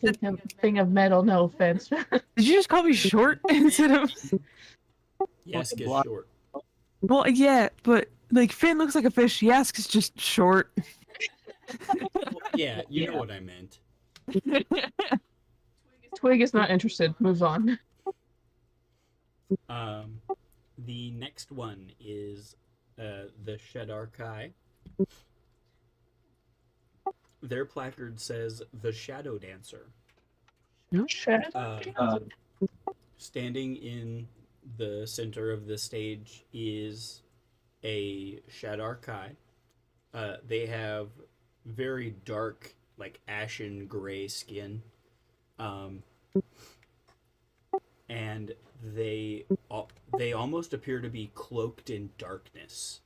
thing of metal. No offense. Did you just call me short instead of? Yes, gets block. short. Well, yeah, but like Finn looks like a fish. Yask is just short. Well, yeah, you know what I meant. Twig is not interested. Moves on. The next one is the Shadar Kai. Their placard says "The Shadow Dancer." Standing in the center of the stage is a Shadar Kai. They have very dark, like ashen gray skin, and they almost appear to be cloaked in darkness.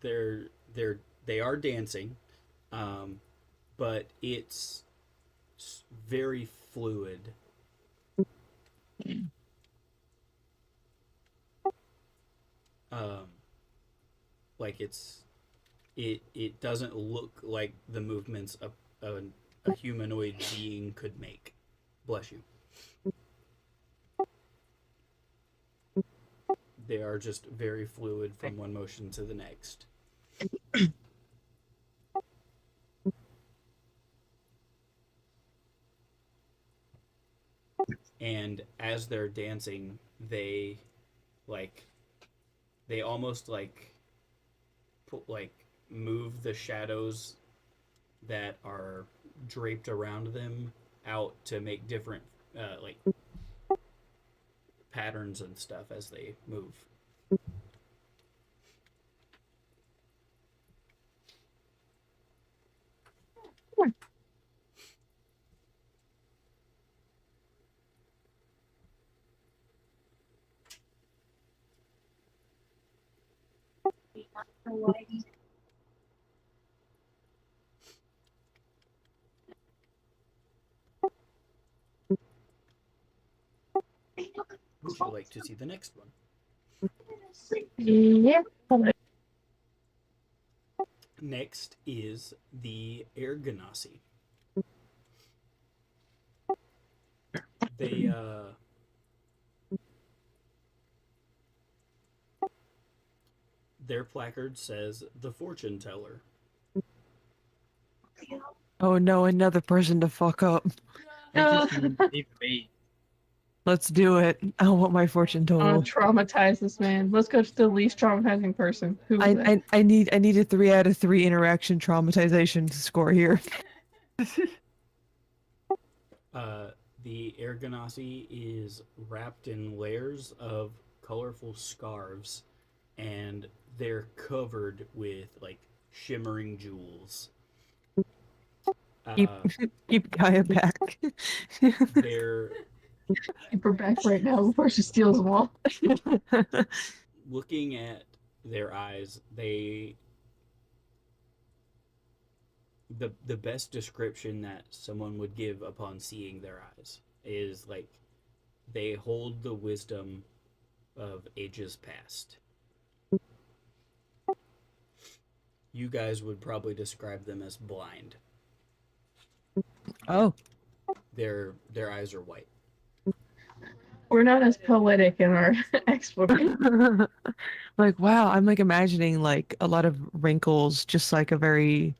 They are dancing, but it's very fluid. Like it doesn't look like the movements a humanoid being could make. Bless you. They are just very fluid from one motion to the next. And as they're dancing, they like they almost like move the shadows that are draped around them out to make different like patterns and stuff as they move. Would you like to see the next one? Yeah. Next is the air ganassi. They their placard says the fortune teller. Oh no, another person to fuck up. They just need to leave me. Let's do it. I want my fortune told. Traumatize this man. Let's go to the least traumatizing person. Who is that? I need a 3 out of 3 interaction traumatization to score here. The air ganassi is wrapped in layers of colorful scarves, and they're covered with like shimmering jewels. Keep Gaia back. They're Keep her back right now before she steals them all. looking at their eyes. The best description that someone would give upon seeing their eyes is like they hold the wisdom of ages past. You guys would probably describe them as blind. Oh. Their eyes are white. We're not as poetic in our explanation. Like, wow, I'm like imagining like a lot of wrinkles, just like a very,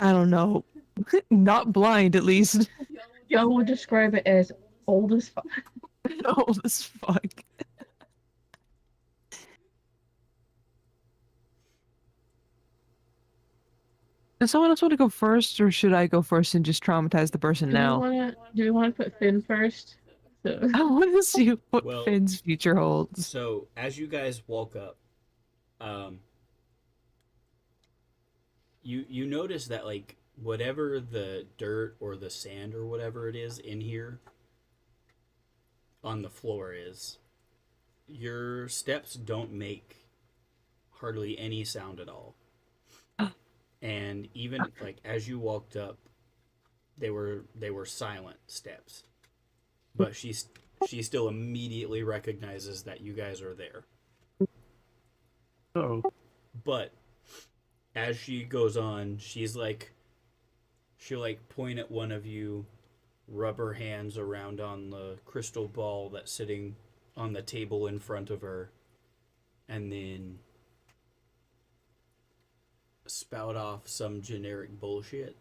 I don't know, not blind at least. Y'all would describe it as old as fuck. Old as fuck. Does someone else want to go first, or should I go first and just traumatize the person now? Do we want to put Finn first? So. I want to see what Well, Finn's future holds. So as you guys walk up, you notice that like whatever the dirt or the sand or whatever it is in here on the floor is, your steps don't make hardly any sound at all. And even like as you walked up, they were silent steps. But she still immediately recognizes that you guys are there. Oh. But as she goes on, she'll like point at one of you, rub her hands around on the crystal ball that's sitting on the table in front of her, and then spout off some generic bullshit.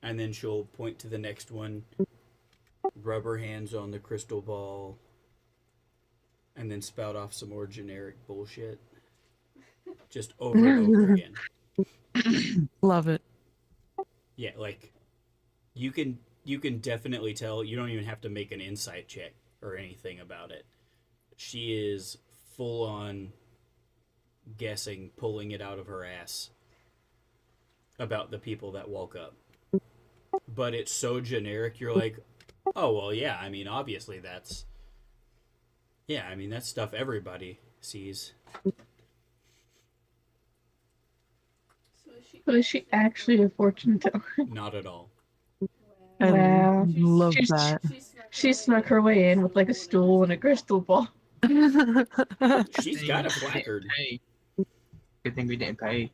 And then she'll point to the next one, rub her hands on the crystal ball, and then spout off some more generic bullshit. Just over and over again. Love it. Yeah, like you can definitely tell. You don't even have to make an insight check or anything about it. She is full on guessing, pulling it out of her ass about the people that walk up. But it's so generic, you're like, oh, well, yeah, I mean, obviously that's stuff everybody sees. So is she actually a fortune teller? Not at all. I Wow. love She's- that. She snuck her way in with like a stool and a crystal ball. She's got a placard. Hey. Good thing we didn't pay.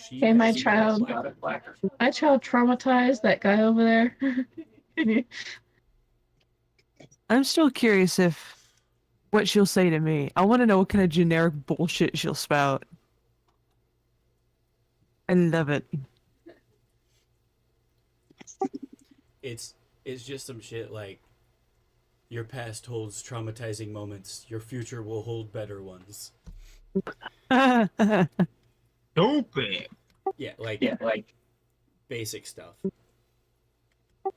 Hey, my She's got a child. placard. My child traumatized that guy over there. I'm still curious if what she'll say to me. I want to know what kind of generic bullshit she'll spout. I love it. It's just some shit like your past holds traumatizing moments. Your future will hold better ones. Stupid. Yeah, like basic stuff.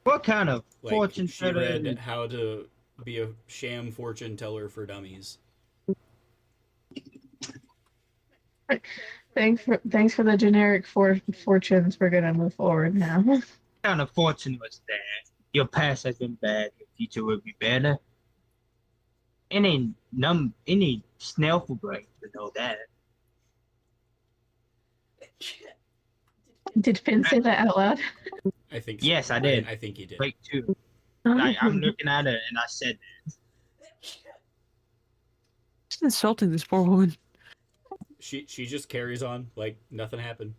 What kind of Like fortune she teller read is- how to be a sham fortune teller for dummies. Thanks for the generic fortunes. We're gonna move forward now. What kind of fortune was that? Your past has been bad. Your future will be better. Any snail brain to know that. Did Finn say that out loud? I think so. Yes, I did. I think he did. Break two. Like I'm looking at it and I said, Just insulting this poor woman. She just carries on like nothing happened.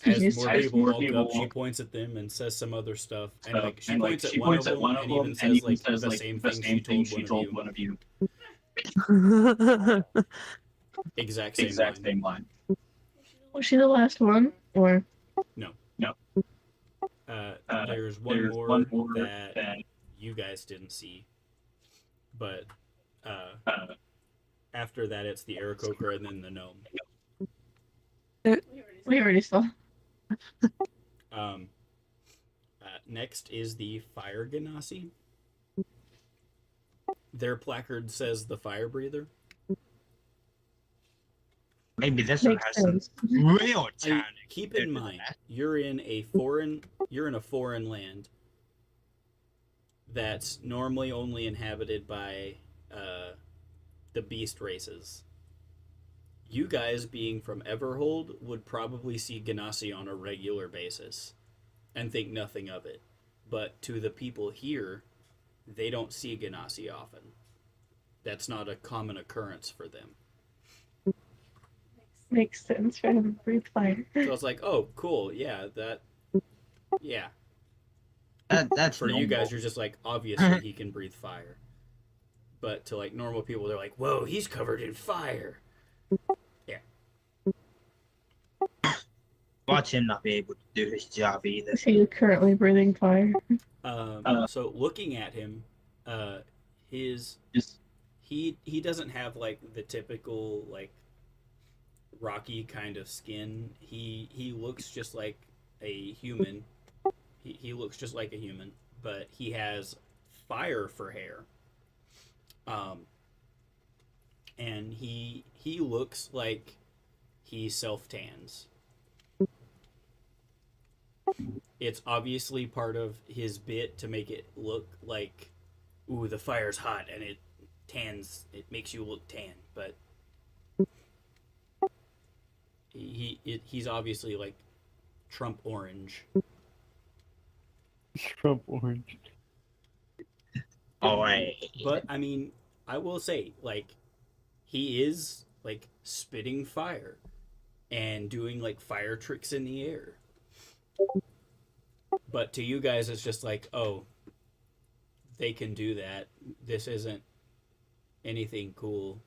She's As more just- people walk up, she points at them and says some other stuff. And like she points at one of them and even says like the same thing she told one of you. Exact same line. Was she the last one, or No. There's one more that you guys didn't see, but after that it's the Aarakocra and then the gnome. we already saw? Next is the Fire Genasi. Their placard says the Fire Breather. maybe this one Makes has some sense. real I mean, talent. keep in mind, you're in a foreign land that's normally only inhabited by the beast races. You guys, being from Everhold, would probably see Genasi on a regular basis and think nothing of it. But to the people here, they don't see Genasi often. That's not a common occurrence for them. Makes sense for him to breathe fire. So it's like, oh, cool, yeah. That's For you normal. guys, you're just like, obviously he can breathe fire. But to like normal people, they're like, whoa, he's covered in fire. Watch him not be able to do his job either. Is he currently breathing fire? So looking at him, he doesn't have like the typical like rocky kind of skin. He looks just like a human. He looks just like a human, but he has fire for hair. And he looks like he self tans. It's obviously part of his bit to make it look like, ooh, the fire's hot and it makes you look tan, but he's obviously like Trump orange. Trump orange. Alright. But I mean, I will say, like, he is like spitting fire and doing like fire tricks in the air. But to you guys, it's just like, oh, they can do that. This isn't anything cool.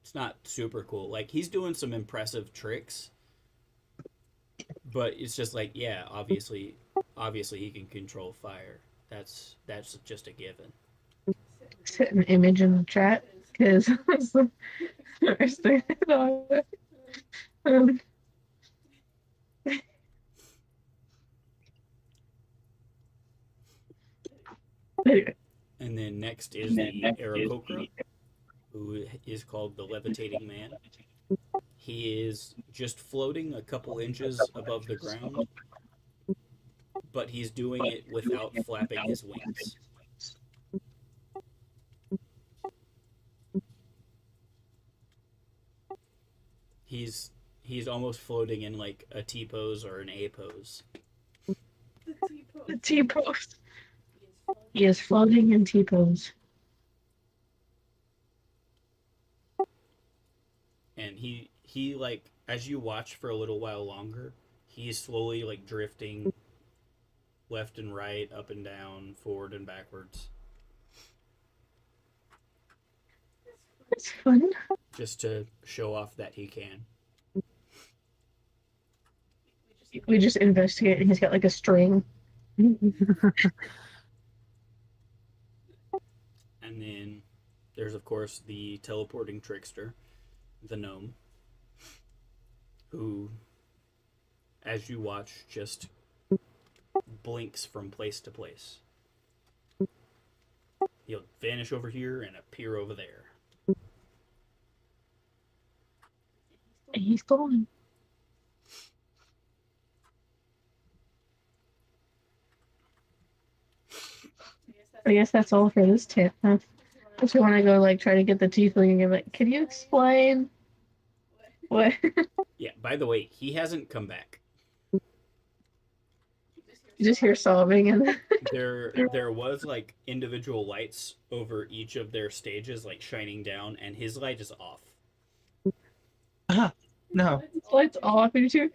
It's not super cool. Like, he's doing some impressive tricks, but it's just like, yeah, obviously he can control fire. That's just a given. Set an image in the chat because that's the first thing I thought. Anyway, And then next is the Aarakocra, who is called the Levitating Man. He is just floating a couple inches above the ground, but he's doing it without flapping his wings. He's almost floating in like a T pose or an A pose. the T pose. He is floating in T pose. And he like, as you watch for a little while longer, he's slowly like drifting left and right, up and down, forward and backwards. It's fun. just to show off that he can. We just investigate, and he's got like a string. And then there's, of course, the teleporting trickster, the gnome, who, as you watch, just blinks from place to place. He'll vanish over here and appear over there. And he's gone. I guess that's all for this tip, huh? If you want to go, like, try to get the tiefling and give it, can you explain? What? Yeah, by the way, he hasn't come back. You just hear sobbing and There was like individual lights over each of their stages, like shining down, and his light is off. No. lights off and you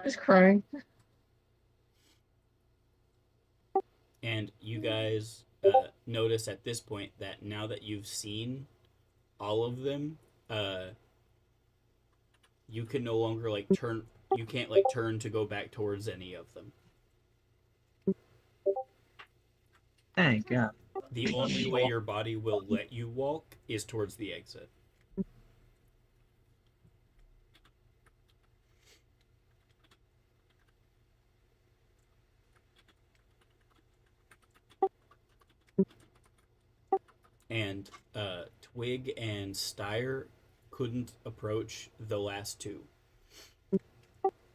just crying. And you guys notice at this point that now that you've seen all of them, you can no longer like turn. You can't like turn to go back towards any of them. Thank God. The only way your body will let you walk is towards the exit. And Twig and Styre couldn't approach the last two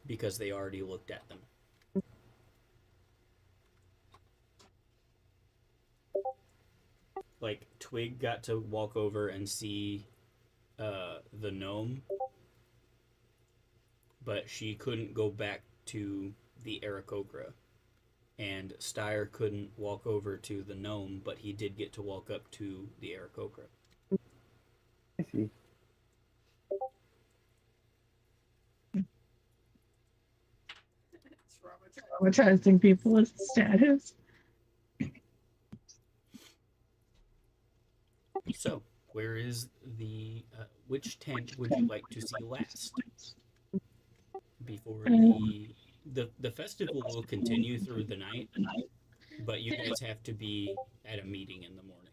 because they already looked at them. Like, Twig got to walk over and see the gnome, but she couldn't go back to the Aarakocra. And Styre couldn't walk over to the gnome, but he did get to walk up to the Aarakocra. I see. Traumatizing people with status. So, where is the which tent would you like to see last? Before the festival will continue through the night, but you guys have to be at a meeting in the morning.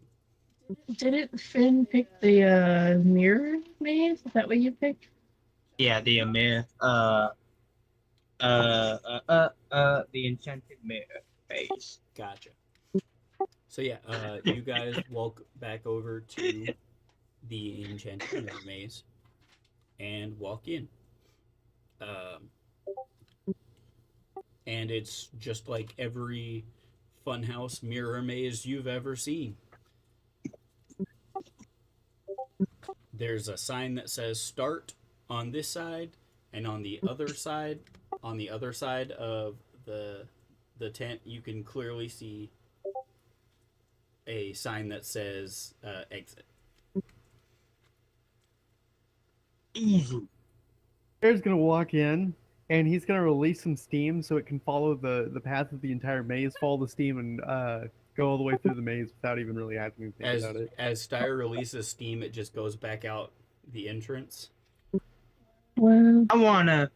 Didn't Finn pick the mirror maze? Is that what you picked? Yeah, the Amir. The enchanted mirror phase. Gotcha. So yeah, you guys walk back over to the enchanted mirror maze and walk in. And it's just like every funhouse mirror maze you've ever seen. There's a sign that says start on this side, and on the other side of the tent, you can clearly see a sign that says exit. Easy. Bear's gonna walk in, and he's gonna release some steam so it can follow the path of the entire maze, follow the steam, and go all the way through the maze without even really having to think about it. As Styre releases steam, it just goes back out the entrance. Well, I wanna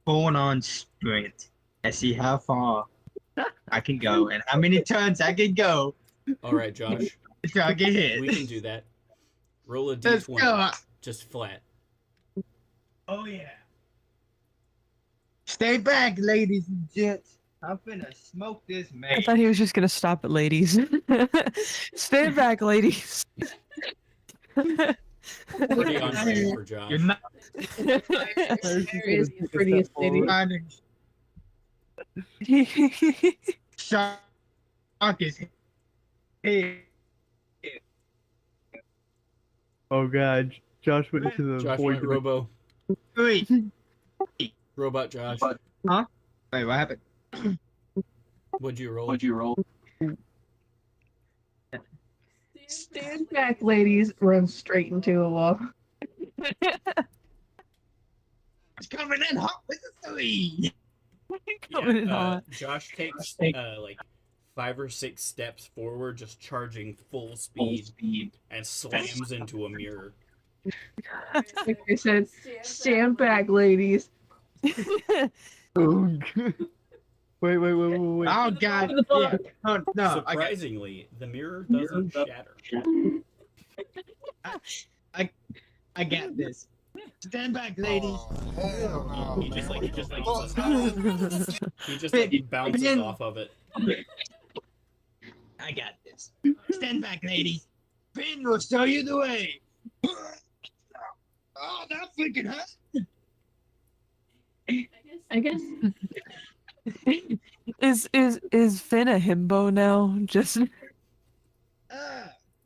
full on sprint and see how far I can go and how many turns I can go All right, Josh, before I get hit. we can do that. Roll a Let's d20, go. just flat. Oh yeah. Stay back, ladies and gents. I'm finna smoke this I man. thought he was just gonna stop at ladies. Stand back, ladies. Pretty on brand for Josh. You're not is the prettiest lady. trying to shock his head. Oh god, Josh went into the Josh void. went Robo. Wait, Robot Josh. wait, what happened? What'd you roll? Stand back, ladies. Run straight into a wall. It's coming in hot with the 3. Coming in hot. Josh takes like 5 or 6 steps forward, just charging full speed, and slams into a mirror. Like I said, stand back, ladies. Oh, wait. Oh God! The Yeah. book. Oh, no, Surprisingly, the mirror doesn't shatter. I got this. Stand back, ladies. Oh, hell no, He just man. like What the bounces fuck, man? He just like bounces Finn. off of it. I got this. Stand back, ladies. Finn will show you the way. Oh, that freaking hurt. I guess Is Finn a himbo now? Just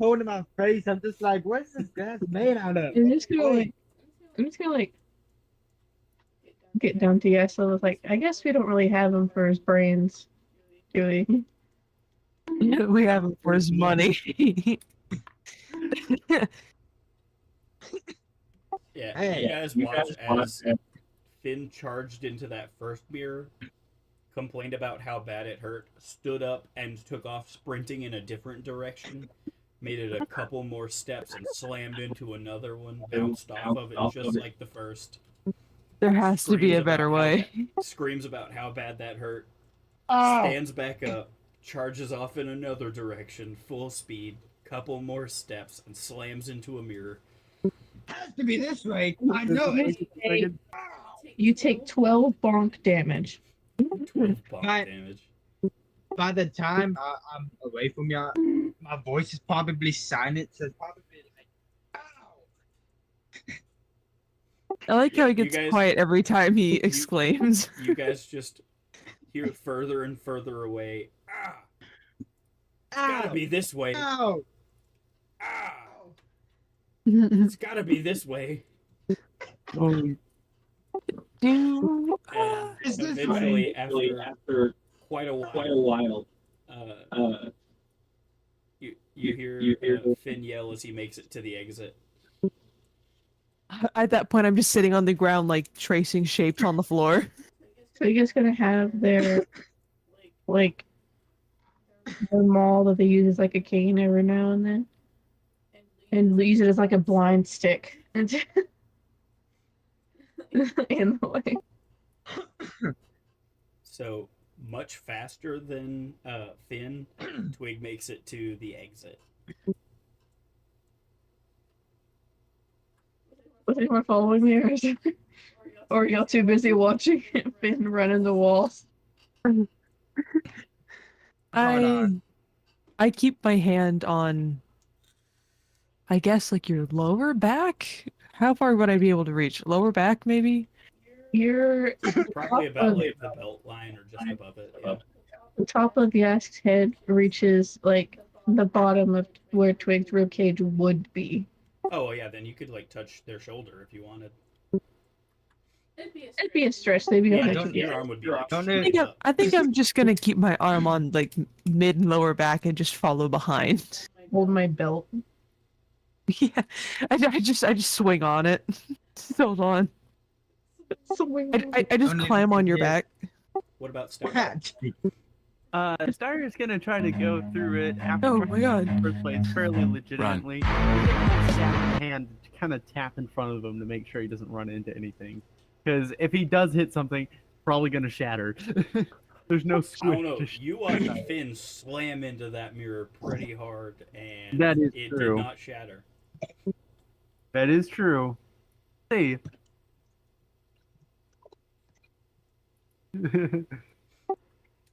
Holding my face, I'm just like, what's this glass made out of? I'm just gonna like get down to Yesel with like I guess we don't really have him for his brains, do we? we have him for his money. Yeah, Hey, you guys watch as Finn charged into that first mirror, complained about how bad it hurt, stood up and took off sprinting in a different direction, made it a couple more steps and slammed into another one, bounced off of it just like the first. There has to be a Screams better about how way. Screams about how bad that hurt, Oh, stands back up, charges off in another direction, full speed, couple more steps, and slams into a mirror. has to be this way. I know it. You take 12 bonk damage. 12 bonk Right. damage. By the time I'm away from y'all, my voice is probably silent, so it's probably like, ow. I like how he You gets guys- quiet every time he exclaims. You guys just hear it further and further away. Ah! It's gotta Ow. be this way. Ow. Ah! It's gotta be this way. Do And Is this eventually, after quite a while, you hear Finn yell as he makes it to the exit. At that point, I'm just sitting on the ground, like tracing shapes on the floor. So you're just gonna have their like the maul that they use as like a cane every now and then, and use it as like a blind stick and in the way. So much faster than Finn, Twig makes it to the exit. Was anyone following me, or are y'all too busy watching Finn running the walls? Hold I on. I keep my hand on, I guess, like your lower back. How far would I be able to reach? Lower back, maybe? You're Probably about like the belt line or just above it. Yeah. the top of Yask's head reaches like the bottom of where Twig's ribcage would be. Oh yeah, then you could like touch their shoulder if you wanted. It'd be a stretch. They'd be Yeah, on don't- your arm would be like don't straight it- up. I think I'm just gonna keep my arm on like mid and lower back and just follow behind. hold my belt. Yeah, I just swing on it. Hold on. I just Don't climb on your forget- back. What about Star? Starr is gonna try to go through it after Oh trying my god. in the first place fairly legitimately. Hand to kind of tap in front of him to make sure he doesn't run into anything. Because if he does hit something, probably gonna shatter. There's no I squish. don't know. to sh- You watched Finn slam into that mirror pretty hard, and That is it true. did not shatter. That is true. Hey.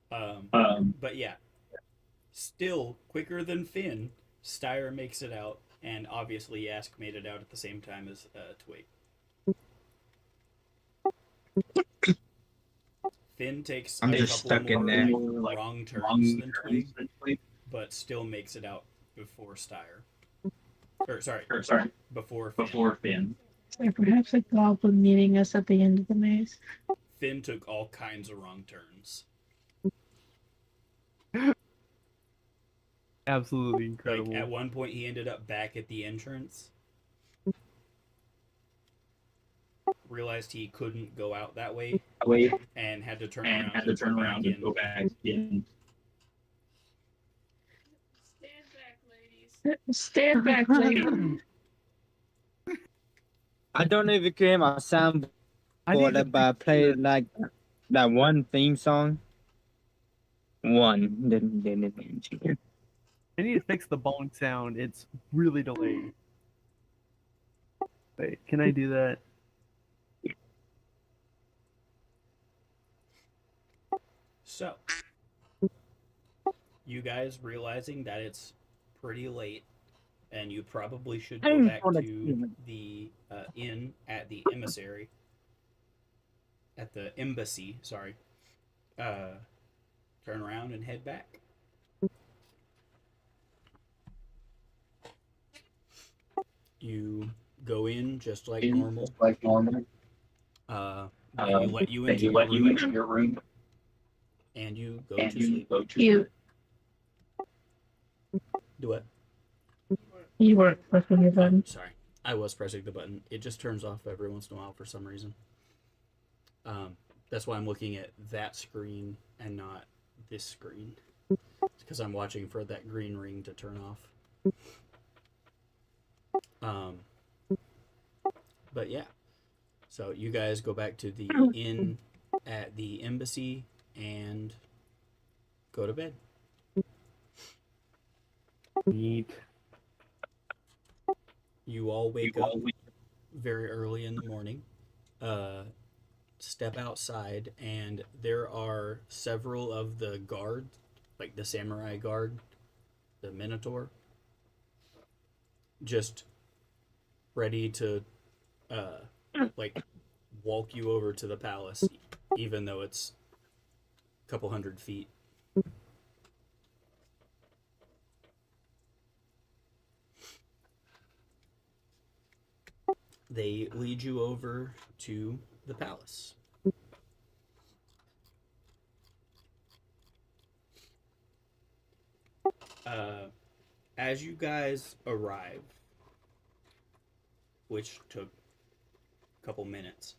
But yeah, still quicker than Finn. Styre makes it out, and obviously Yask made it out at the same time as Twig. Finn takes I'm a just couple stuck in more there. like, wrong turns than Twig, but still makes it out before Styre. Or sorry, before Finn. Or perhaps a goblin meeting us at the end of the maze. Finn took all kinds of wrong turns. Absolutely Like incredible. at one point, he ended up back at the entrance. Realized he couldn't go out that way, and had to turn around and go back in. Stand back, lady. I don't know if you can hear my soundboard, I need to but I played like that one theme song. One. I need to fix the bong sound. It's really delayed. Wait, can I do that? So, you guys realizing that it's pretty late and you probably should go back to the inn at the emissary, at the embassy, sorry. Turn around and head back. You go in just like normal. They let you into your room, and you go to sleep. You Do what? you weren't pressing your Oh, button. sorry. I was pressing the button. It just turns off every once in a while for some reason. That's why I'm looking at that screen and not this screen. It's because I'm watching for that green ring to turn off. But yeah. So you guys go back to the inn at the embassy and go to bed. Neat. You all wake up very early in the morning, step outside, and there are several of the guards, like the samurai guard, the Minotaur, just ready to, like, walk you over to the palace, even though it's a couple 100 feet. They lead you over to the palace. As you guys arrive, which took a couple minutes,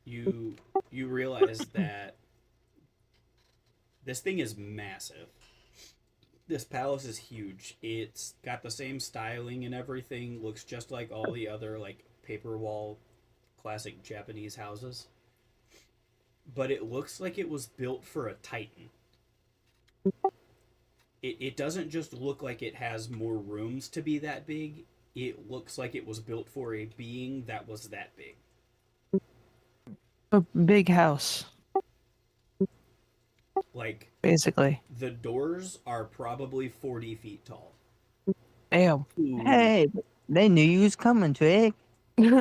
you realize that this thing is massive. This palace is huge. It's got the same styling and everything. Looks just like all the other like paper wall classic Japanese houses. But it looks like it was built for a titan. It doesn't just look like it has more rooms to be that big. It looks like it was built for a being that was that big. A big house, Like, basically. the doors are probably 40 feet tall. Damn. Hey, they knew you was coming, Twig. These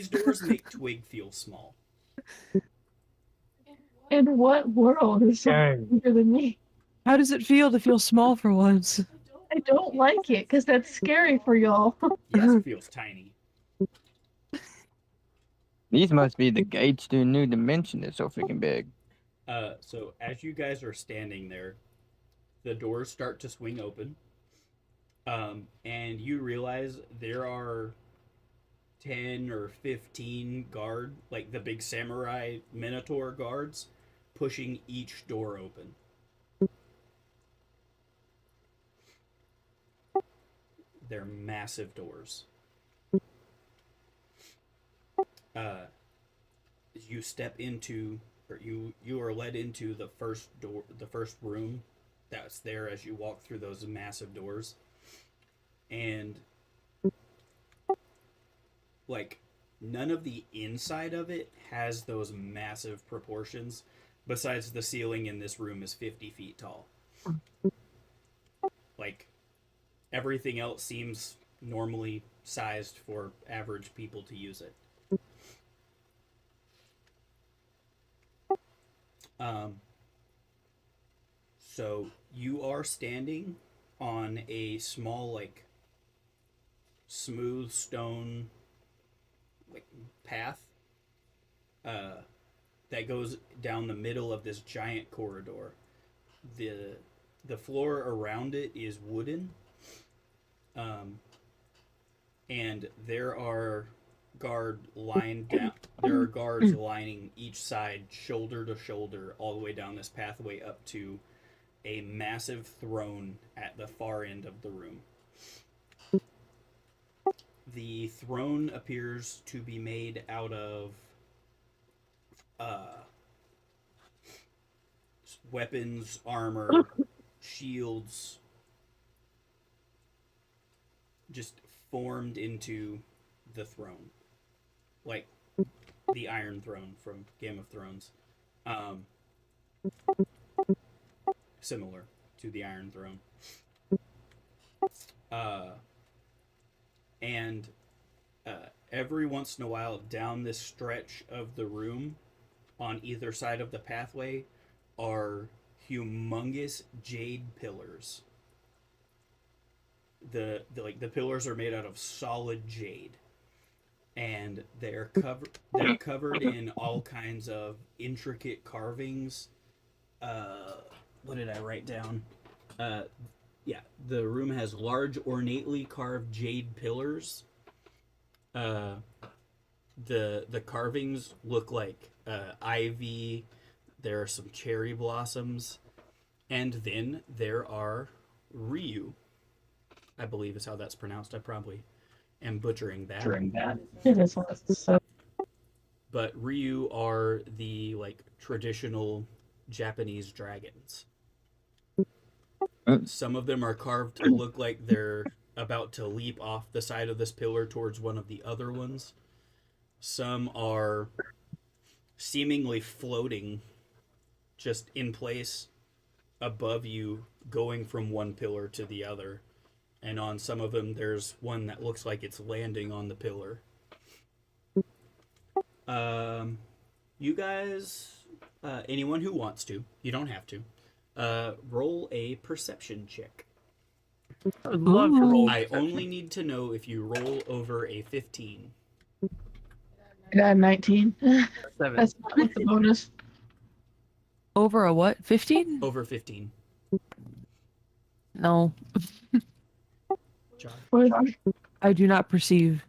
doors make Twig feel small. In what world is Dang. bigger than me? How does it feel to feel small for once? I don't like it because that's scary for y'all. Yes, it feels tiny. These must be the gates to a new dimension that's so freaking big. So as you guys are standing there, the doors start to swing open. And you realize there are 10 or 15 guard, like the big samurai minotaur guards, pushing each door open. They're massive doors. You step into, or you are led into the first door, the first room that's there as you walk through those massive doors. And like none of the inside of it has those massive proportions, besides the ceiling in this room is 50 feet tall. Like everything else seems normally sized for average people to use it. So you are standing on a small, like, smooth stone, like, path that goes down the middle of this giant corridor. The floor around it is wooden, and there are guards lining each side, shoulder to shoulder, all the way down this pathway up to a massive throne at the far end of the room. The throne appears to be made out of weapons, armor, shields, just formed into the throne, like the Iron Throne from Game of Thrones. Similar to the Iron Throne. And every once in a while, down this stretch of the room, on either side of the pathway, are humongous jade pillars. The pillars are made out of solid jade, and they're covered in all kinds of intricate carvings. What did I write down? Yeah, the room has large, ornately carved jade pillars. The carvings look like ivy. There are some cherry blossoms, and then there are Ryu. I believe is how that's pronounced. I probably am butchering that. It is so. But Ryu are the traditional Japanese dragons. Some of them are carved to look like they're about to leap off the side of this pillar towards one of the other ones. Some are seemingly floating just in place above you, going from one pillar to the other. And on some of them, there's one that looks like it's landing on the pillar. You guys, anyone who wants to, you don't have to, roll a perception check. I would love to roll. I only need to know if you roll over a 15. I got 19. 7. That's not with the bonus. Over a what? 15? Over 15. No. John. I do not perceive.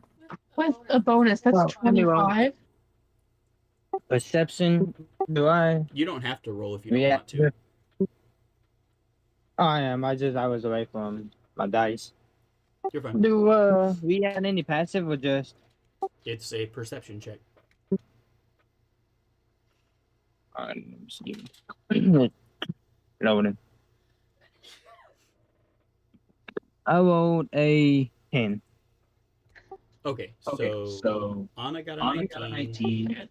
With a bonus, that's Well, anyway. 25. Perception. Do I? You don't have to roll if you don't want to. I am. I was away from my dice. You're fine. Do we have any passive or just? It's a perception check. Loading. I rolled a 10. Okay, so Anna got a 19.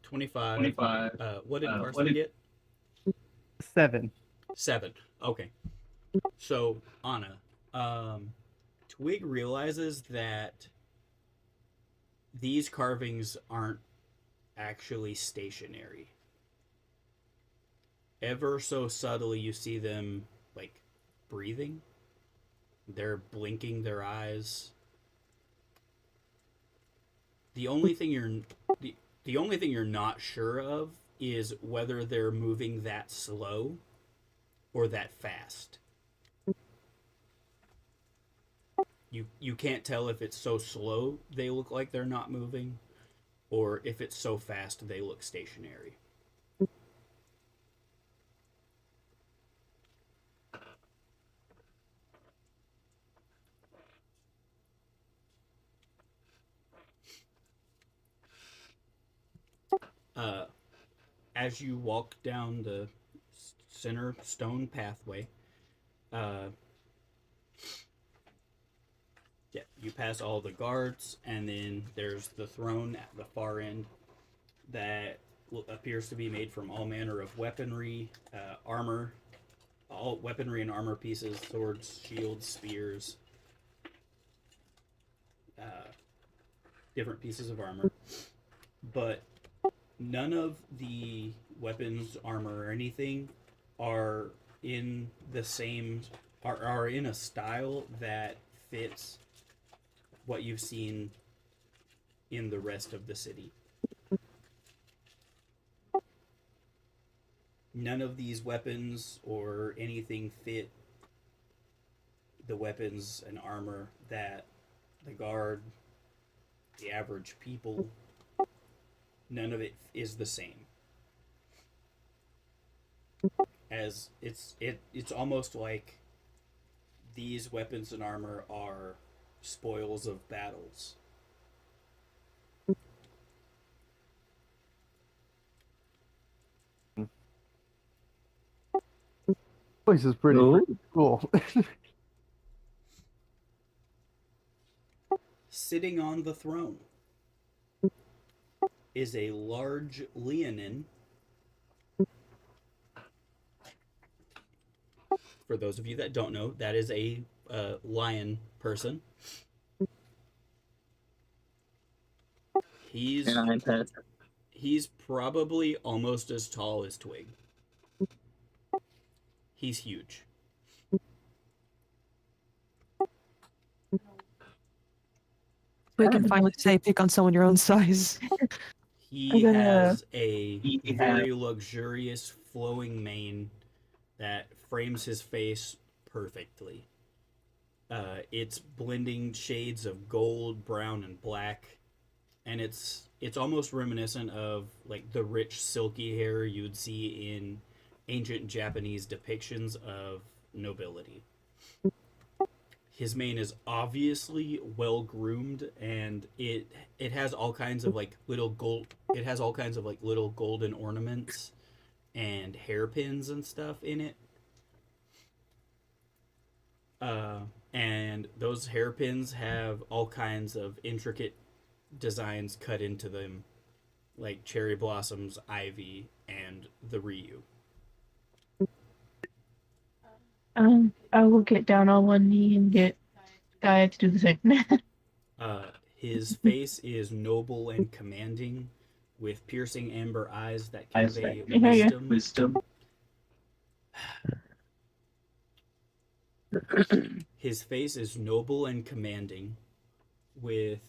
25. What did Carson get? 7. 7. Okay. So, Anna, Twig realizes that these carvings aren't actually stationary. Ever so subtly, you see them, breathing. They're blinking their eyes. The only thing you're not sure of is whether they're moving that slow or that fast. You can't tell if it's so slow they look like they're not moving, or if it's so fast they look stationary. As you walk down the center stone pathway, you pass all the guards, and then there's the throne at the far end that appears to be made from all manner of weaponry, armor, all weaponry and armor pieces, swords, shields, spears, different pieces of armor. But none of the weapons, armor, or anything are in the same, are in a style that fits what you've seen in the rest of the city. None of these weapons or anything fit the weapons and armor that the guard, the average people, none of it is the same. as it's almost like these weapons and armor are spoils of battles. Place is pretty freaking cool. Sitting on the throne is a large leonin. For those of you that don't know, that is a lion person. He's And I'm pet. he's probably almost as tall as Twig. He's huge. We can finally say pick on someone your own size. He I'm gonna- has a very luxurious flowing mane that frames his face perfectly. It's blending shades of gold, brown, and black, and it's almost reminiscent of like the rich silky hair you would see in ancient Japanese depictions of nobility. His mane is obviously well groomed, and it has all kinds of like little gold. It has all kinds of like little golden ornaments and hairpins and stuff in it. And those hairpins have all kinds of intricate designs cut into them, like cherry blossoms, ivy, and the Ryu. I will get down on one knee and get Gaia to do the same. His face is noble and commanding, with piercing amber eyes that convey Yeah. wisdom. His face is noble and commanding, with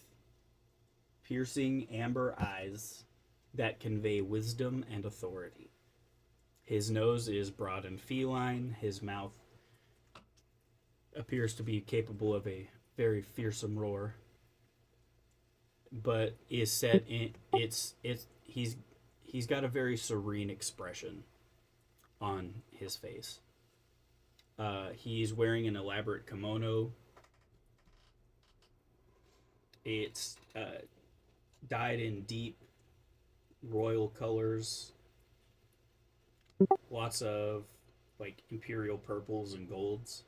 piercing amber eyes that convey wisdom and authority. His nose is broad and feline. His mouth appears to be capable of a very fearsome roar, but is set in he's got a very serene expression on his face. He's wearing an elaborate kimono. It's dyed in deep royal colors. Lots of like imperial purples and golds.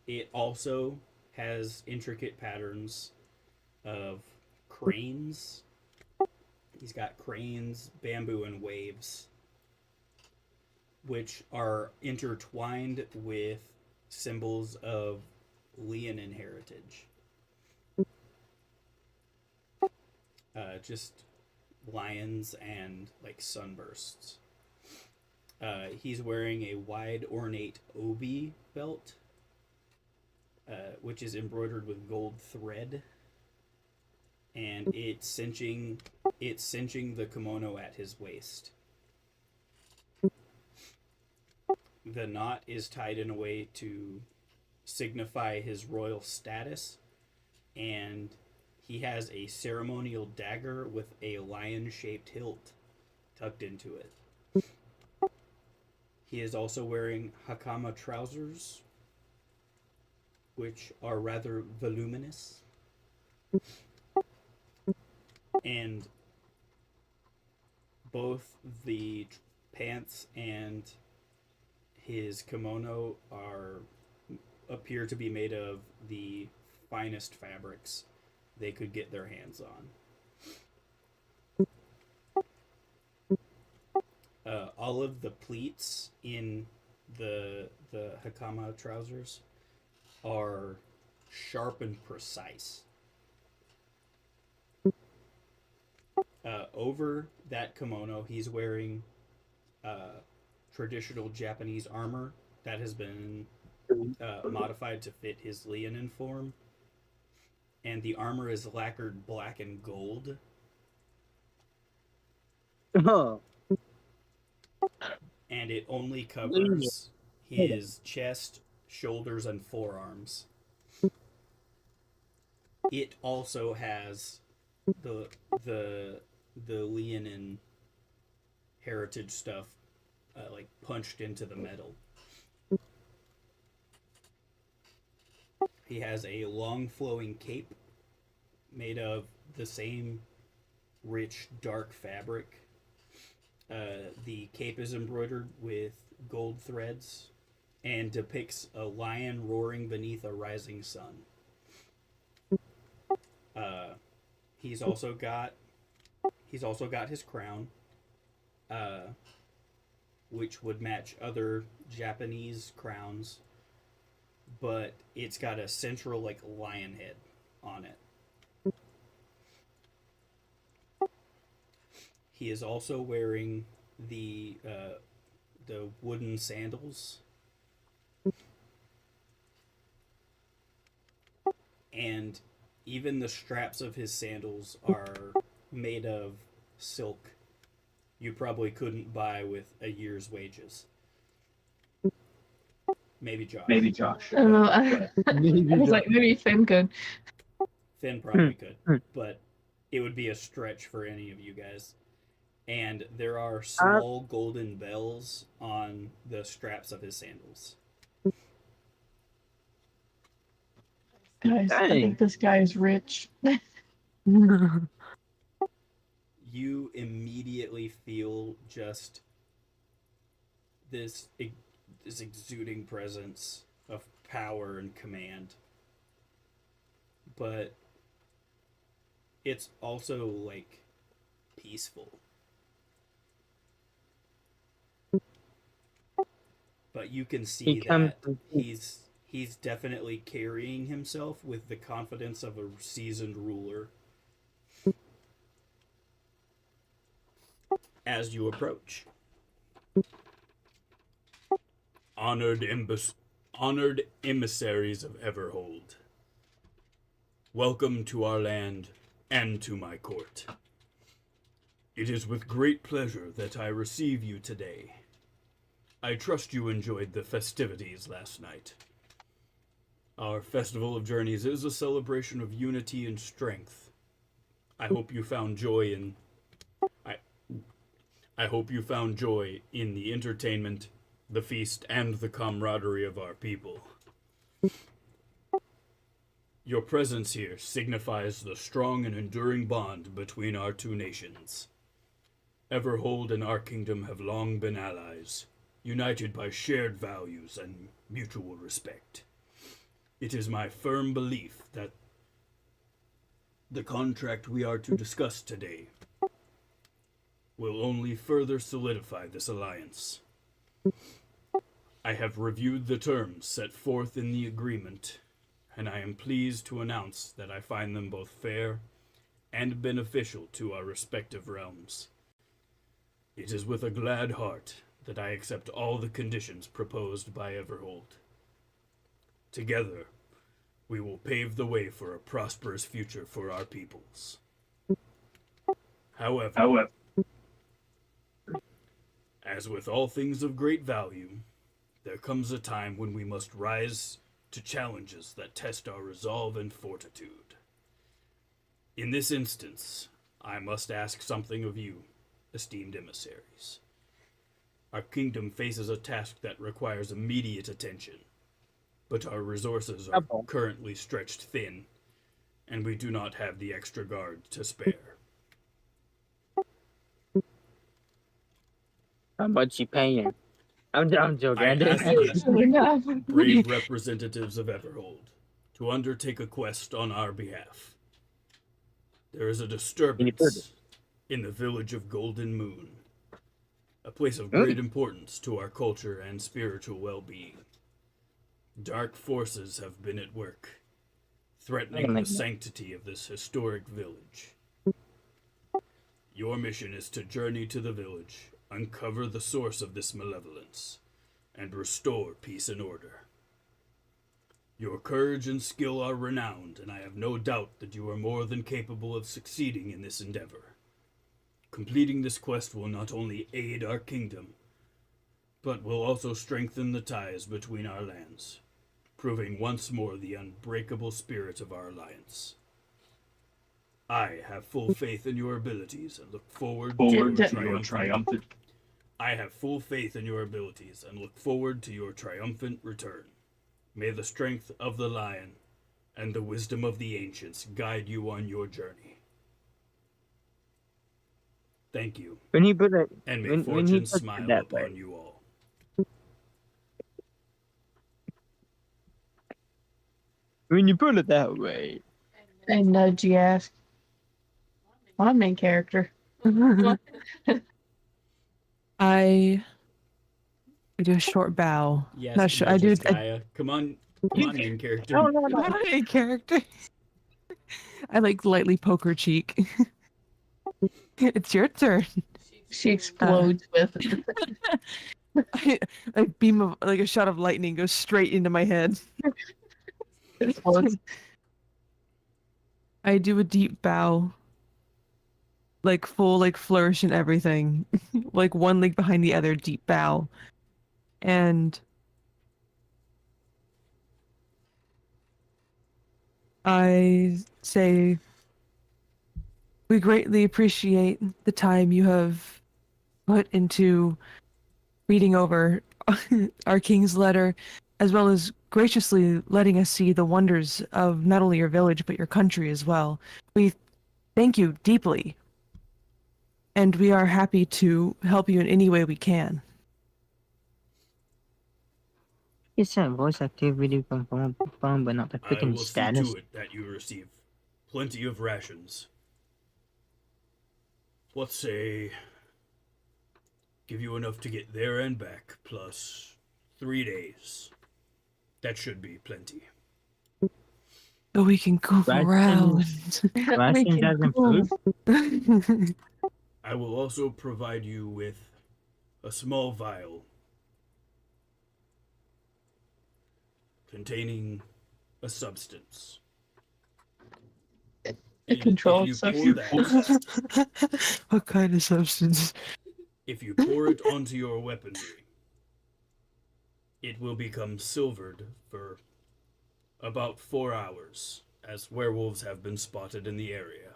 It also has intricate patterns of cranes. He's got cranes, bamboo, and waves, which are intertwined with symbols of Leonin heritage. Just lions and like sunbursts. He's wearing a wide ornate obi belt, which is embroidered with gold thread, and it's cinching the kimono at his waist. The knot is tied in a way to signify his royal status, and he has a ceremonial dagger with a lion-shaped hilt tucked into it. He is also wearing hakama trousers, which are rather voluminous. And both the pants and his kimono appear to be made of the finest fabrics they could get their hands on. All of the pleats in the hakama trousers are sharp and precise. Over that kimono, he's wearing traditional Japanese armor that has been modified to fit his Leonin form. And the armor is lacquered black and gold. Oh. And it only covers his chest, shoulders, and forearms. It also has the Leonin heritage stuff like punched into the metal. He has a long flowing cape made of the same rich dark fabric. The cape is embroidered with gold threads and depicts a lion roaring beneath a rising sun. He's also got his crown, which would match other Japanese crowns, but it's got a central like lion head on it. He is also wearing the wooden sandals, and even the straps of his sandals are made of silk. You probably couldn't buy with a year's wages. Maybe Josh. I don't know. I was like, maybe Finn could. Finn probably could, but it would be a stretch for any of you guys. And there are small golden bells on the straps of his sandals. Guys, I think this guy is rich. You immediately feel just this exuding presence of power and command. But it's also like peaceful. But you can see that he's definitely carrying himself with the confidence of a seasoned ruler. As you approach, honored emissaries of Everhold, welcome to our land and to my court. It is with great pleasure that I receive you today. I trust you enjoyed the festivities last night. Our Festival of Journeys is a celebration of unity and strength. I hope you found joy in the entertainment, the feast, and the camaraderie of our people. Your presence here signifies the strong and enduring bond between our two nations. Everhold and our kingdom have long been allies, united by shared values and mutual respect. It is my firm belief that the contract we are to discuss today will only further solidify this alliance. I have reviewed the terms set forth in the agreement, and I am pleased to announce that I find them both fair and beneficial to our respective realms. It is with a glad heart that I accept all the conditions proposed by Everhold. Together, we will pave the way for a prosperous future for our peoples. However, as with all things of great value, there comes a time when we must rise to challenges that test our resolve and fortitude. In this instance, I must ask something of you, esteemed emissaries. Our kingdom faces a task that requires immediate attention, but our resources are currently stretched thin, and we do not have the extra guard to spare. How much you paying? I'm joking. I ask you, Enough. brave representatives of Everhold, to undertake a quest on our behalf. There is a disturbance in the village of Golden Moon, a place of great importance to our culture and spiritual well-being. Dark forces have been at work, threatening the sanctity of this historic village. Your mission is to journey to the village, uncover the source of this malevolence, and restore peace and order. Your courage and skill are renowned, and I have no doubt that you are more than capable of succeeding in this endeavor. Completing this quest will not only aid our kingdom, but will also strengthen the ties between our lands, proving once more the unbreakable spirit of our alliance. I have full faith in your abilities and look forward to your triumphant. I have full faith in your abilities and look forward to your triumphant return. May the strength of the lion and the wisdom of the ancients guide you on your journey. Thank you, When he put it, and may when he fortune puts it smile that upon way. you all. When you put it that way. And nudge, ask. My main character. I do a short bow. Yes, Not sure. I do. Gaia. Come on, main character. No, no, no. My main character. I like lightly poke her cheek. It's your turn. She explodes with A beam of like a shot of lightning goes straight into my head. explodes. I do a deep bow, like full like flourish and everything, like one leg behind the other, deep bow, and I say, we greatly appreciate the time you have put into reading over our king's letter, as well as graciously letting us see the wonders of not only your village but your country as well. We thank you deeply, and we are happy to help you in any way we can. It's a voice activity confirmed, but not the I freaking will see status. to it that you receive plenty of rations. Let's say, give you enough to get there and back, plus 3 days. That should be plenty. So we can goof Rations- around. Rations as in food? I will also provide you with a small vial containing a substance. A controlled If you pour substance. that, What kind of substance? if you pour it onto your weaponry, it will become silvered for about 4 hours, as werewolves have been spotted in the area.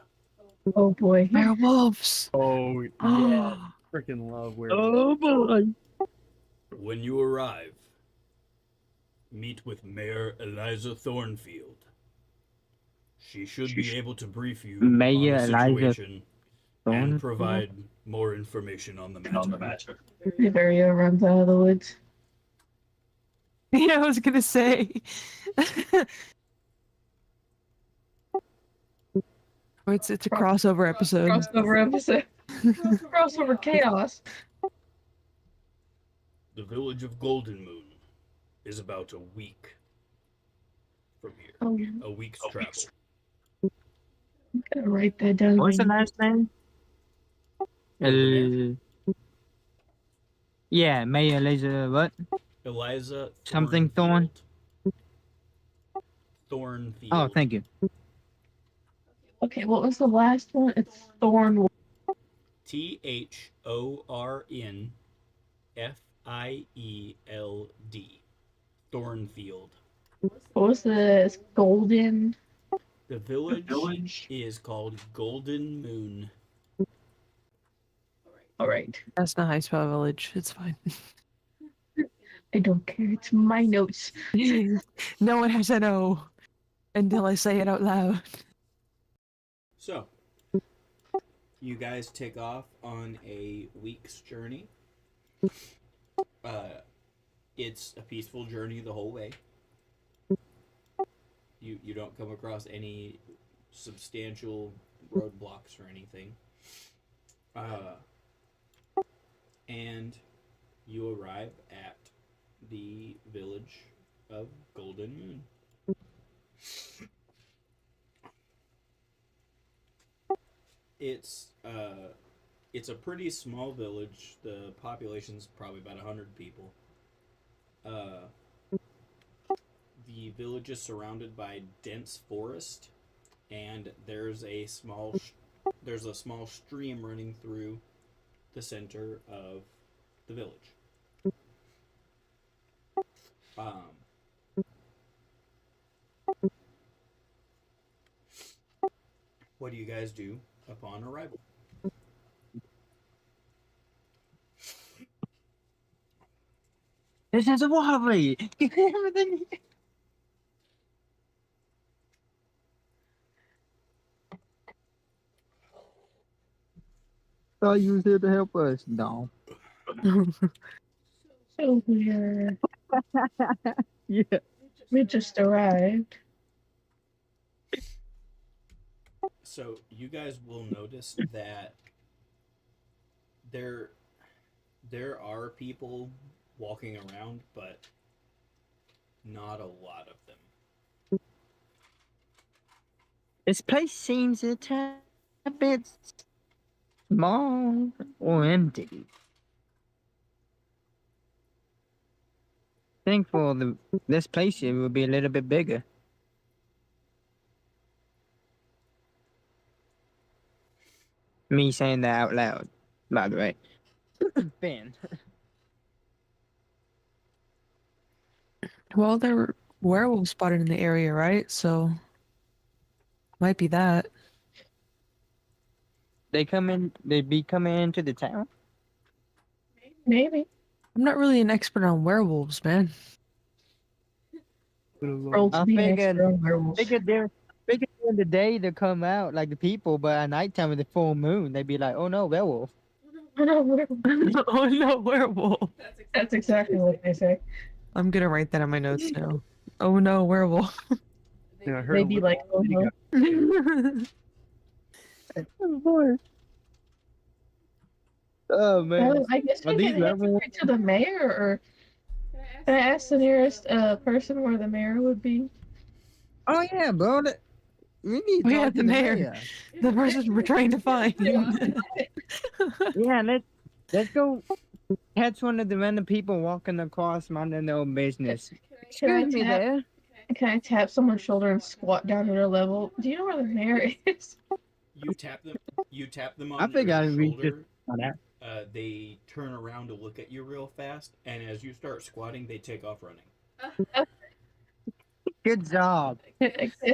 Oh boy. Werewolves. Oh yeah, freaking love werewolves. Oh boy. When you arrive, meet with Mayor Eliza Thornfield. She should be able to brief you Mayor on the Eliza situation Thornfield? and provide more information on the matter. Riveria runs out of the woods. Yeah, I was gonna say. Or it's a crossover episode. Crossover episode. Crossover chaos. The village of Golden Moon is about a week from here. Oh, A week's travel. I'm gonna write that down. What's the last name? Yeah, Mayor Laser what? Eliza Something Thorn? Thornfield. Oh, thank you. Okay, what was the last one? It's Thorn. Thornfield. Thornfield. What was this? Golden. The village is called Golden Moon. Alright. That's not how you spell village. It's fine. I don't care. It's my notes. No one has to know until I say it out loud. So, you guys take off on a week's journey. It's a peaceful journey the whole way. You don't come across any substantial roadblocks or anything. And you arrive at the village of Golden Moon. It's a pretty small village. The population's probably about 100 people. The village is surrounded by dense forest, and there's a small stream running through the center of the village. What do you guys do upon arrival? This is a Wally. Everything. Thought you was here to help us. No. So weird. Yeah. We just arrived. So you guys will notice that there are people walking around, but not a lot of them. This place seems a tad bit small or empty. Think for this place it will be a little bit bigger. Me saying that out loud, by the way. Ben. Well, there were werewolves spotted in the area, right? So might be that. They be coming into the town? Maybe. I'm not really an expert on werewolves, man. Roll to I be an figured- expert on werewolves. Figured during the day they come out like the people, but at nighttime with the full moon, they'd be like, oh no, werewolf. Oh, no, werewolf. Oh no, werewolf. That's exactly what they say. I'm gonna write that on my notes now. Oh no, werewolf. Yeah, I heard They'd a be little like, oh no. Oh boy. Oh man. Well, I guess Are we these can head werewolves? straight to the mayor, or can I ask the nearest person where the mayor would be? Oh yeah, bro. We need to Oh, yeah, talk the to mayor. The person we're trying to find. Yeah, let's go catch one of the random people walking across minding their own business. Can I Excuse me tap- there. Can I tap someone's shoulder and squat down to their level? Do you know where the mayor is? You tap them. You tap them I on think your I'd reach shoulder. on that. They turn around to look at you real fast, and as you start squatting, they take off running. Good job.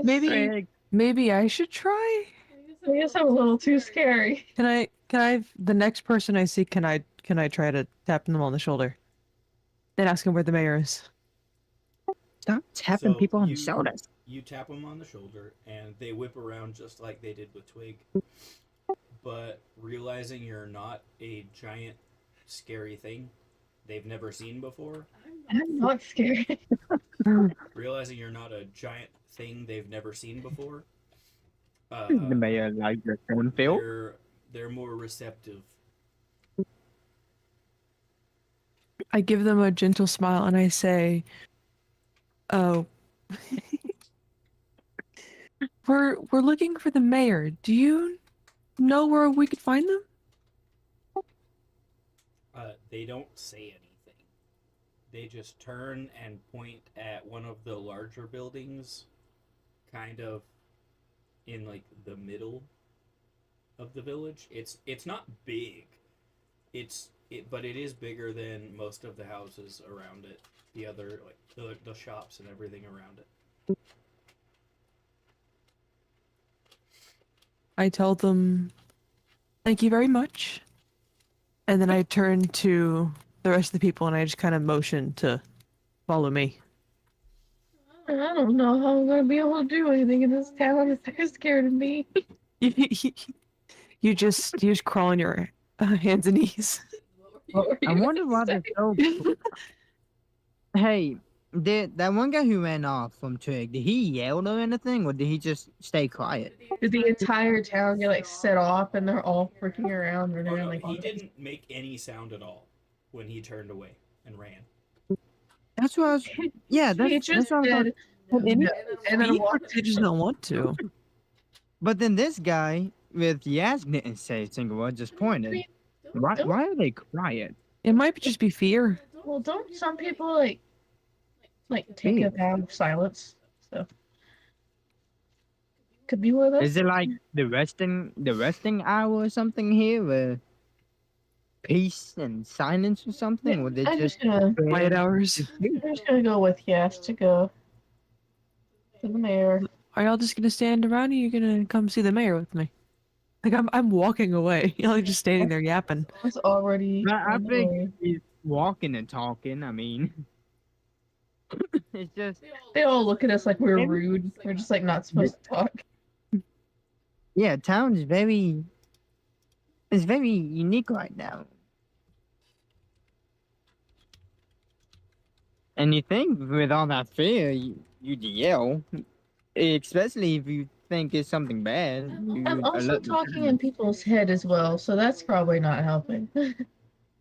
Maybe Craig. maybe I should try. I guess I'm a little too scary. Can I the next person I see, can I try to tap them on the shoulder? Then ask him where the mayor is. Stop tapping So people on the you- shoulders. You tap them on the shoulder, and they whip around just like they did with Twig. But realizing you're not a giant, scary thing they've never seen before, I'm not scared. realizing you're not a giant thing they've never seen before, The mayor like your cornfield. they're more receptive. I give them a gentle smile and I say, "Oh, we're looking for the mayor. Do you know where we could find them?" They don't say anything. They just turn and point at one of the larger buildings, kind of in like the middle of the village. It's not big. But it is bigger than most of the houses around it. The other like the shops and everything around it. I tell them, "Thank you very much." And then I turn to the rest of the people and I just kind of motion to follow me. I don't know how I'm gonna be able to do anything in this town. They're scared of me. You just crawl on your hands and knees. What were I you wonder gonna why they're so. Hey, did that one guy who ran off from Twig? Did he yell or anything, or did he just stay quiet? Did the entire town get like set off and they're all freaking around running Oh around no, like he didn't make any sound at all when he turned away and ran. That's what I was. Yeah, He that's just what I said, thought. no, and then walked. They just don't want to. But then this guy with Yas didn't say a single word, just pointed. Why are they quiet? It might just be fear. Well, don't some people like take a vow of silence? So could be one of those. Is it like the resting hour or something here, where peace and silence or something? Or they I'm just just gonna Quiet hours. go with yes to go to the mayor. Are y'all just gonna stand around? Or are you gonna come see the mayor with me? Like I'm walking away. Y'all are just standing there yapping. It's already. I on the think way. he's walking and talking. I mean, It's just They all look at us like we're rude. We're just like not supposed to talk. yeah, town's very it's very unique right now. And you think with all that fear, you'd yell, especially if you think it's something bad. I'm You'd also alert the talking in parents. people's head as well, so that's probably not helping.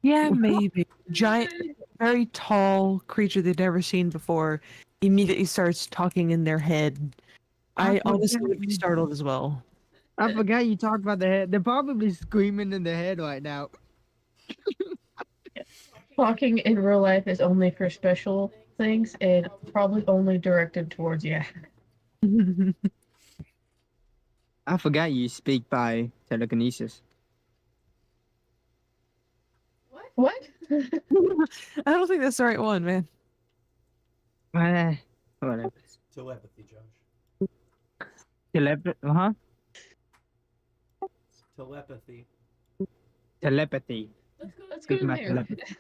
Yeah, maybe. Giant, very tall creature they've never seen before immediately starts talking in their head. I honestly would be startled as well. I forgot you talked about the head. They're probably screaming in their head right now. Talking in real life is only for special things and probably only directed towards you. I forgot you speak by telekinesis. What? I don't think that's the right one, man. Whatever. Telepathy, Josh. Huh? Telepathy. Telepathy. Let's go to my there. telepathy.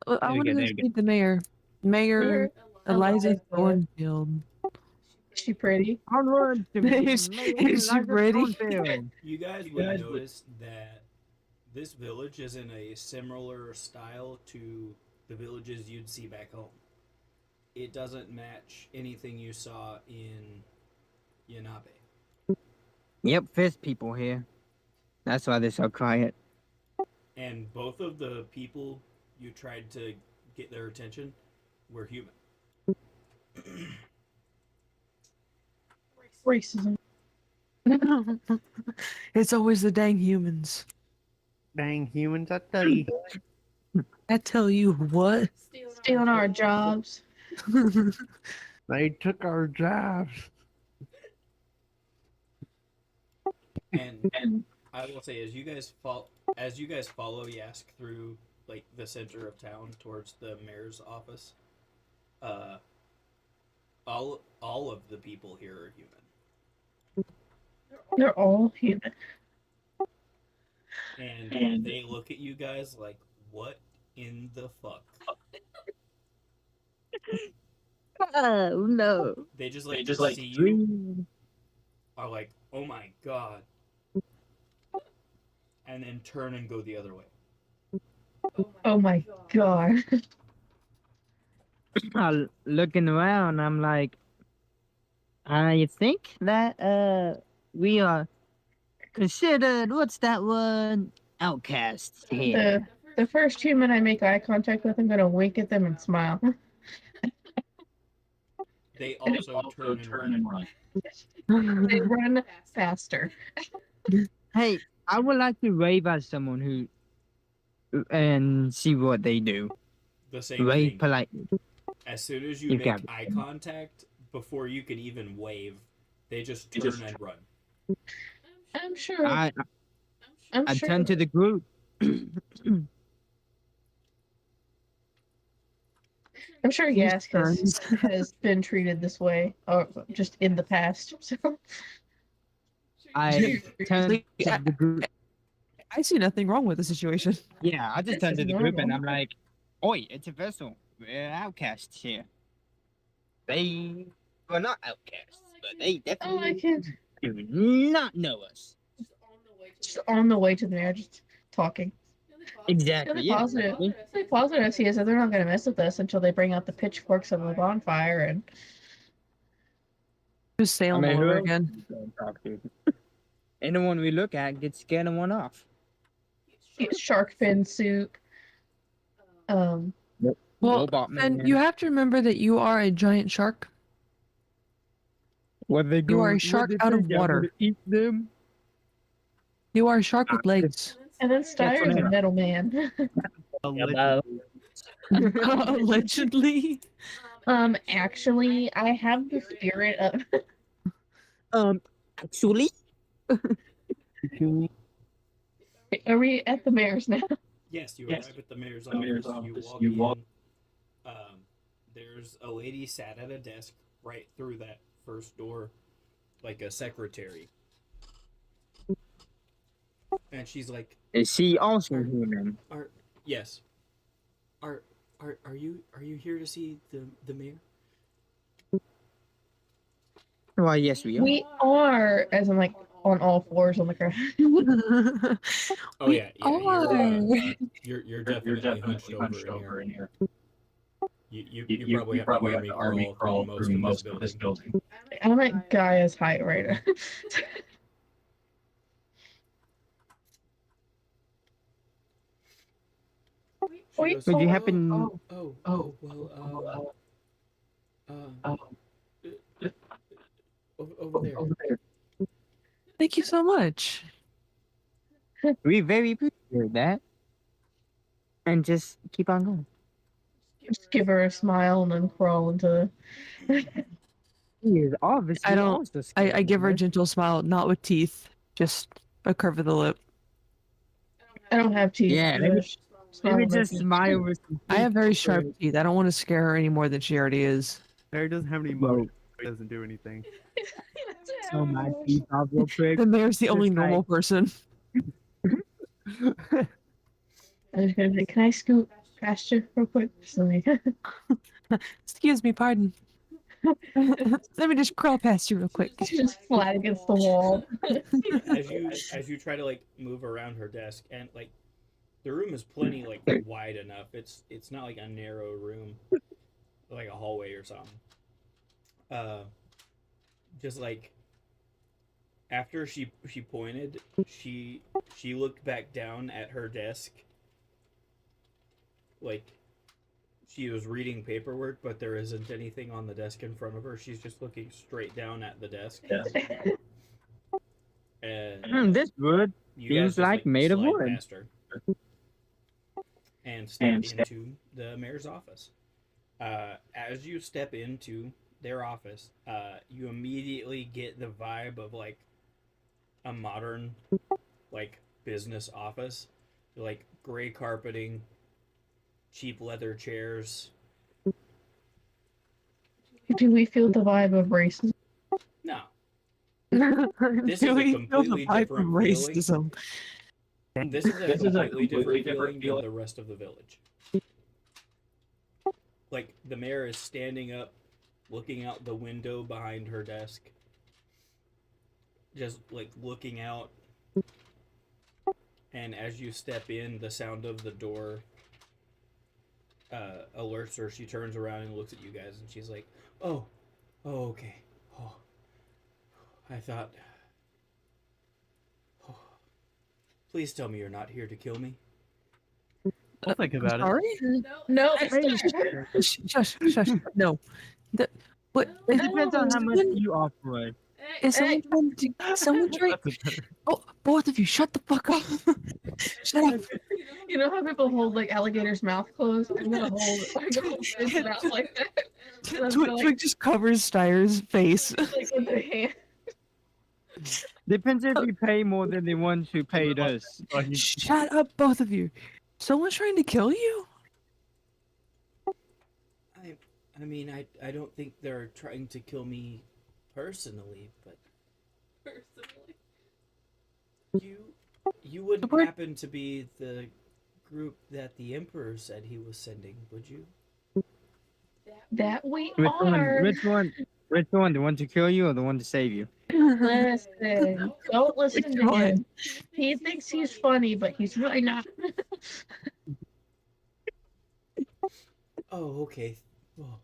Well, I There we want go, to there go we go. meet the mayor. Mayor Eliza Eliza. Thornfield. Is she pretty? Onward to Is she pretty? You guys would notice that this village is in a similar style to the villages you'd see back home. It doesn't match anything you saw in Yanabe. Yep, there's people here. That's why they're so quiet. And both of the people you tried to get their attention were human. Racism. It's always the dang humans. Dang humans, I tell you. I tell you what. Stealing our jobs. They took our jobs. And I will say, as you guys follow Yask through like the center of town towards the mayor's office, all of the people here are human, They're all human. and they look at you guys like, "What in the fuck?" Oh no. They just see you, are like, "Oh my god," and then turn and go the other way. Oh my god. Looking around, I'm like, I think that we are considered what's that word? Outcasts here. The first human I make eye contact with, I'm gonna wink at them and smile. They also turn and run. They run faster. Hey, I would like to wave at someone who and see what they do. The same Wave thing. politely. As soon as you You make got it. eye contact, before you can even wave, they just turn and run. I'm sure. I I'm sure. turn to the group. I'm sure Whose Yask turns? has been treated this way, or just in the past. So I turn to Yeah. the group. I see nothing wrong with the situation. Yeah, I just This turn is to the group and normal. I'm like, "Oi, it's a vessel. We're outcasts here." They were not outcasts, but they oh, I definitely can do not know us. just on the way to the mayor, just talking. Exactly. Really Yeah. positive. Really positive I see is that they're not going to mess with us until they bring out the pitchforks of the bonfire and Just Salem all who over else again. we gonna talk to? Anyone we look at gets scared and one off. get shark fin soup. Well, Robot and man. you have to remember that you are a giant shark. What they You are a what shark they out of think I'm water. gonna Eat them. You are a shark with legs. And then Steyer's a right. metal man. Allegedly. Allegedly. Actually, I have the spirit of. Actually, Are we at the mayor's now? Yes, you arrive at the mayor's office. You walk in. There's a lady sat at a desk right through that first door, like a secretary. And she's like, is she also human? Yes. Are Are you here to see the mayor? Why, yes, we are. We are, as in like on all fours on the ground. Oh We yeah, are. you're definitely hunched over in here. You probably have to army crawl through most of this building. I'm at Gaia's height right now. She Wait, goes, Would you happen? well, uh, over there. Thank you so much. We very appreciate that. And just keep on going. just give her a smile and then crawl into He is obviously I don't- also I scared give her a of us. gentle smile, not with teeth, just a curve of the lip. I don't have teeth. Yeah, I'm let me- gonna smile Let me with my just teeth. smile with some I have teeth very real sharp quick. teeth. I don't want to scare her any more than she already is. Larry doesn't have any Well- motion. He doesn't do anything. So my teeth off real quick. The mayor's the Just only like- normal person. I'm just gonna say, can I scoot past you real quick? Just let me- Excuse me, pardon. Let me just crawl past you real quick. just flat against the wall. As you try to like move around her desk, and like the room is plenty like wide enough. It's not like a narrow room, like a hallway or something. Just like after she pointed, she looked back down at her desk, like she was reading paperwork, but there isn't anything on the desk in front of her. She's just looking straight down at the desk. And This wood you seems guys just, like made of slide wood. past her and step into the mayor's office. As you step into their office, you immediately get the vibe of like a modern, like business office, like gray carpeting, cheap leather chairs. Do we feel the vibe of racism? No, This is a feel the completely vibe different from feeling. racism. this is a completely different feeling than the rest of the village. Like the mayor is standing up, looking out the window behind her desk, just like looking out. And as you step in, the sound of the door alerts her. She turns around and looks at you guys, and she's like, "Oh, okay. Oh, I thought. Oh, please tell me you're not here to kill me." I'll think about it. Sorry? No. Shush, shush. No. What? It depends on how much someone- you offer. Is someone trying to, someone trying? That's better. Oh, both of you, shut the fuck up! Shut up! You know how people hold like alligator's mouth closed? I'm gonna hold his mouth like that. And I'm gonna, Twig just covers Steyer's face. like with their hand. Depends if you pay more than the ones who paid us. Shut up, both of you! Someone's trying to kill you? I mean, I don't think they're trying to kill me personally, but you wouldn't We're- happen to be the group that the emperor said he was sending, would you? That we Which one? are. Which one? Which one? The one to kill you or the one to save you? Listen, don't listen Which to one? him. He thinks he's funny, but he's really not. Oh, okay. Oh,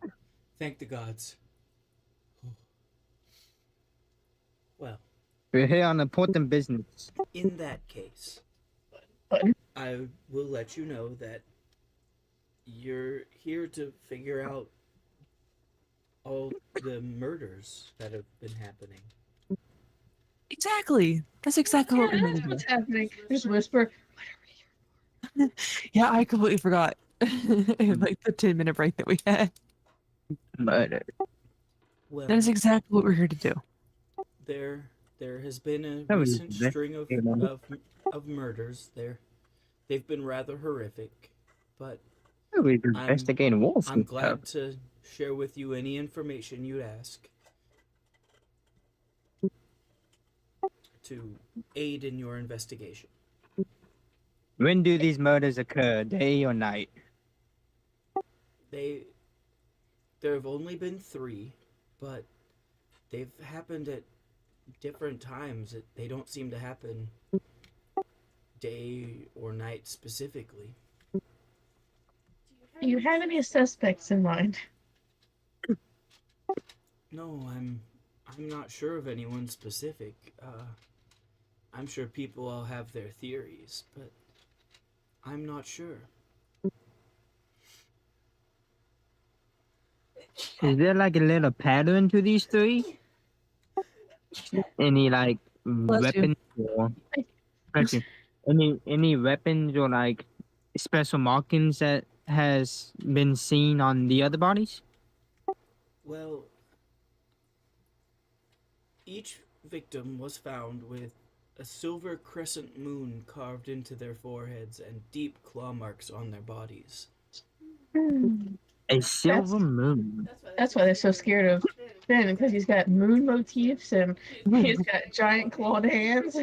thank the gods. Oh. Well, We're here on important business. in that case, But I will let you know that you're here to figure out all the murders that have been happening. Exactly. That's exactly what we're that's gonna do. what's happening. Just whisper. Yeah, I completely forgot. Like the 10-minute break that we had. Murder. Well, That is exactly what we're here to do. there has been a That was recent very string good. of murders. They've been rather horrific, but We're investigating wolves. I'm glad to share with you any information you'd ask to aid in your investigation. When do these murders occur? Day or night? They there have only been 3, but they've happened at different times. They don't seem to happen day or night specifically. Do you have any suspects in mind? No, I'm not sure of anyone specific. I'm sure people all have their theories, but I'm not sure. Is there like a little pattern to these 3? Any like Bless you. weapons or bless you. Any weapons or like special markings that has been seen on the other bodies? Well, each victim was found with a silver crescent moon carved into their foreheads and deep claw marks on their bodies. A silver moon. That's why they're so scared of Finn, because he's got moon motifs and he's got giant clawed hands.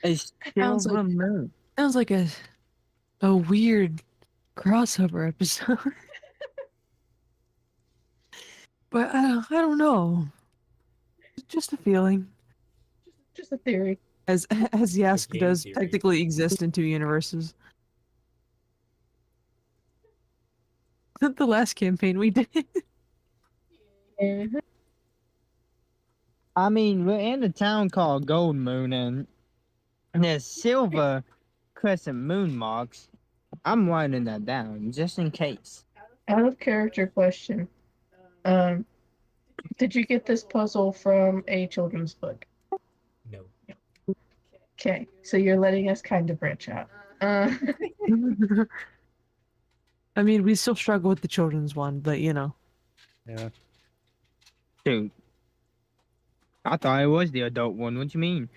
A Sounds silver like- moon. Sounds like a weird crossover episode. But I don't know. Just a feeling. Just a theory. As Yask game does theory. technically exist in 2 universes. The last campaign we did. Mhm. I mean, we're in a town called Gold Moon, and there's silver crescent moon marks. I'm writing that down just in case. Out of character question. Did you get this puzzle from a children's book? No. Okay, so you're letting us kind of branch out. I mean, we still struggle with the children's one, but you know. Yeah. Dude, I thought it was the adult one. What you mean?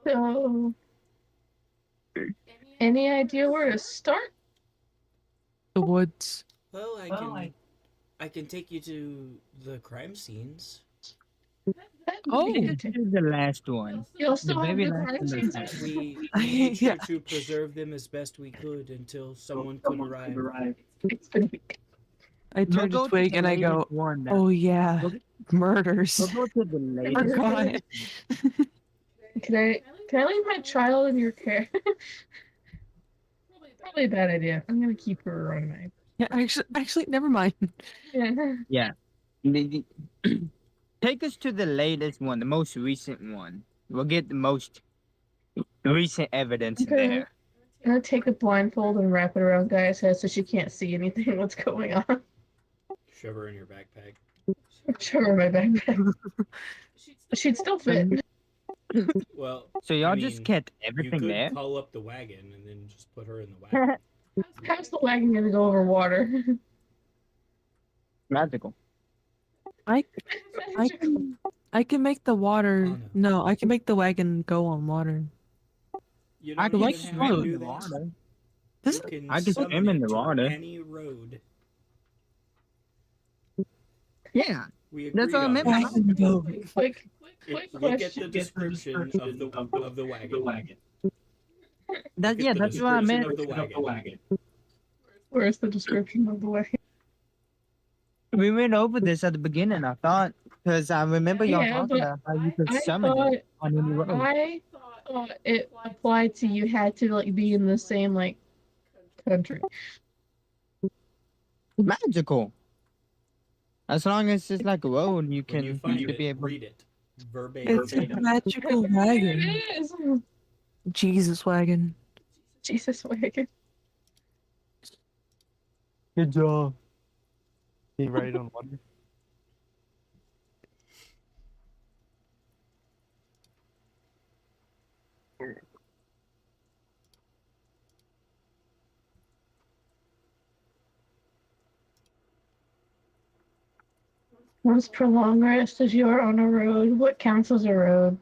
So, any idea where to start? The woods. Well, I can take you to the crime scenes. That Oh. would be good too. This is the last one. You'll still have very the last crime one scenes? that's left. We made sure Yeah. to preserve them as best we could until someone could arrive. It's been a week. I We'll turn go to Twig the and I go, latest one now. oh yeah, We'll- murders. We'll go to the latest. Forgot. Can I leave my child in your care? Probably a bad idea. I'm gonna keep her on my. Yeah, actually, never mind. Yeah. Take us to the latest one, the most recent one. We'll get the most recent evidence Okay. there. I'm gonna take a blindfold and wrap it around Gaia's head so she can't see anything what's going on. Shove her in your backpack. Show her my backpack. She'd still fit. Well, So y'all I just mean, kept you everything could there? call up the wagon and then just put her in the wagon. How's the wagon gonna go over water? Magical. I can make the water. Oh, No, I can make the wagon go on water. You I don't can like even swim have to in do the that. water. This You can I can summon swim in it the to water. Any road. Yeah. We That's agreed what I on meant. that. wagon go. Quick Look at question. the description of the wagon. That's Look at the that's what I description meant. of the wagon. Where's the description of the wagon? We went over this at the beginning, I thought, because I remember y'all Yeah, talking but about how you could I summon thought it on any road. I thought it applied to you had to like be in the same like country. Magical. As long as it's like a road, you When can you find should it, be able. read it. Verbatim. It's a magical There wagon. it is. Jesus wagon. Jesus wagon. Good job. Can you write it on water? Once prolonged rest as you are on a road, what counts as a road?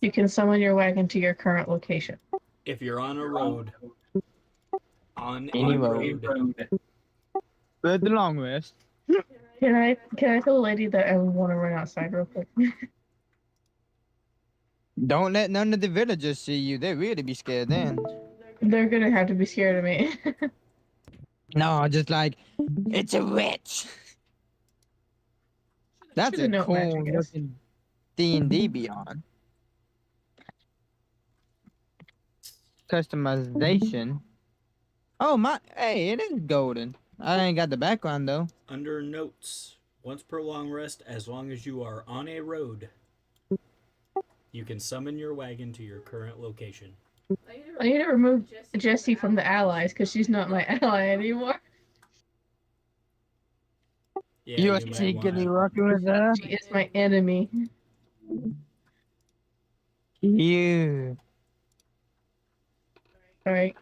You can summon your wagon to your current location. If you're on a road, on Any a road. road, But the long rest. Can I tell the lady that I want to run outside real quick? Don't let none of the villagers see you. They really be scared then. They're gonna have to be scared of me. No, just like it's a witch. That's Should've a known cool magic is. looking D&D Beyond customization. Oh my! Hey, it is golden. I ain't got the background though. Under notes, once per long rest, as long as you are on a road, you can summon your wagon to your current location. I need to remove Jessie from the allies because she's not my ally anymore. Yeah, You are you might secretly want working with her. She is my enemy. You. Alright.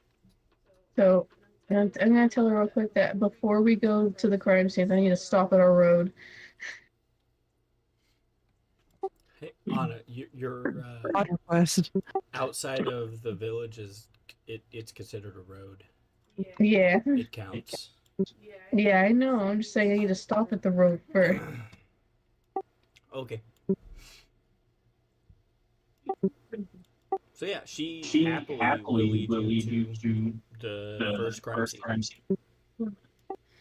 So I'm gonna tell her real quick that before we go to the crime scene, I need to stop at our road. Hey, Anna, you're On request. outside of the village is it's considered a road. Yeah. It counts. Yeah, I know. I'm just saying I need to stop at the road first. Okay. So yeah, she happily will lead you to the first crime scene.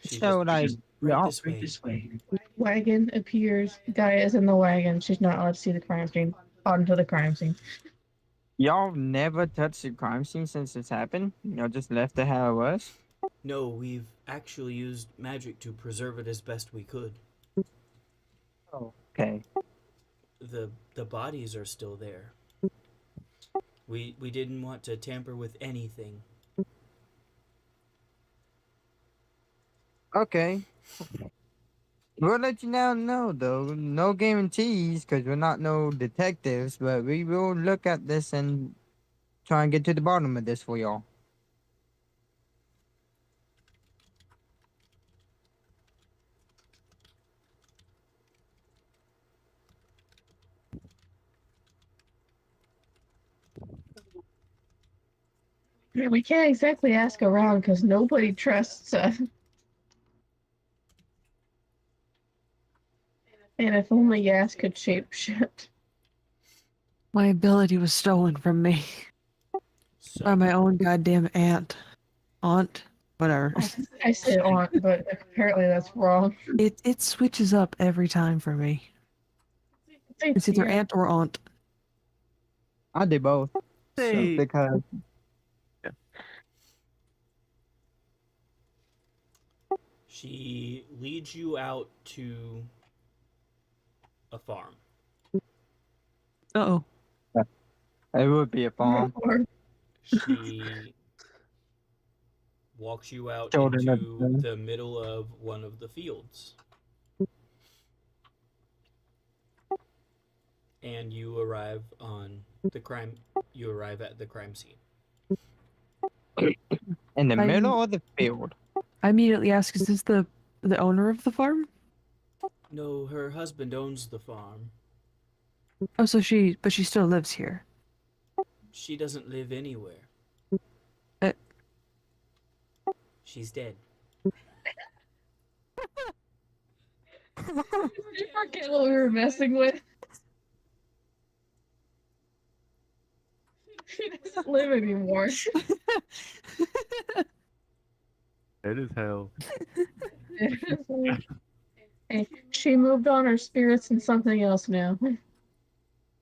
She's So just, like, right y'all, this way. Wagon appears. Guy is in the wagon. She's not allowed to see the crime scene. Onto the crime scene. y'all never touched the crime scene since it's happened. Y'all just left it how it was. No, we've actually used magic to preserve it as best we could. Oh, okay. The bodies are still there. We didn't want to tamper with anything. Okay. We'll let you now know though. No guarantees because we're not no detectives, but we will look at this and try and get to the bottom of this for y'all. Yeah, we can't exactly ask around because nobody trusts us. And if only Yas could shapeshift. My ability was stolen from me So by my own goddamn aunt, whatever. I said aunt, but apparently that's wrong. It switches up every time for me. It's either Yeah. aunt or aunt. I did both. Say, Because she leads you out to a farm. Uh-oh. it would be a farm. She walks you out Children of into the- the middle of one of the fields. And you arrive at the crime scene. In the I'm- middle of the field. I immediately ask, is this the owner of the farm? No, her husband owns the farm. Oh, but she still lives here. She doesn't live anywhere. Uh- She's dead. Did you forget what we were messing with? She doesn't live anymore. it is hell. Hey, she moved on her spirits and something else now.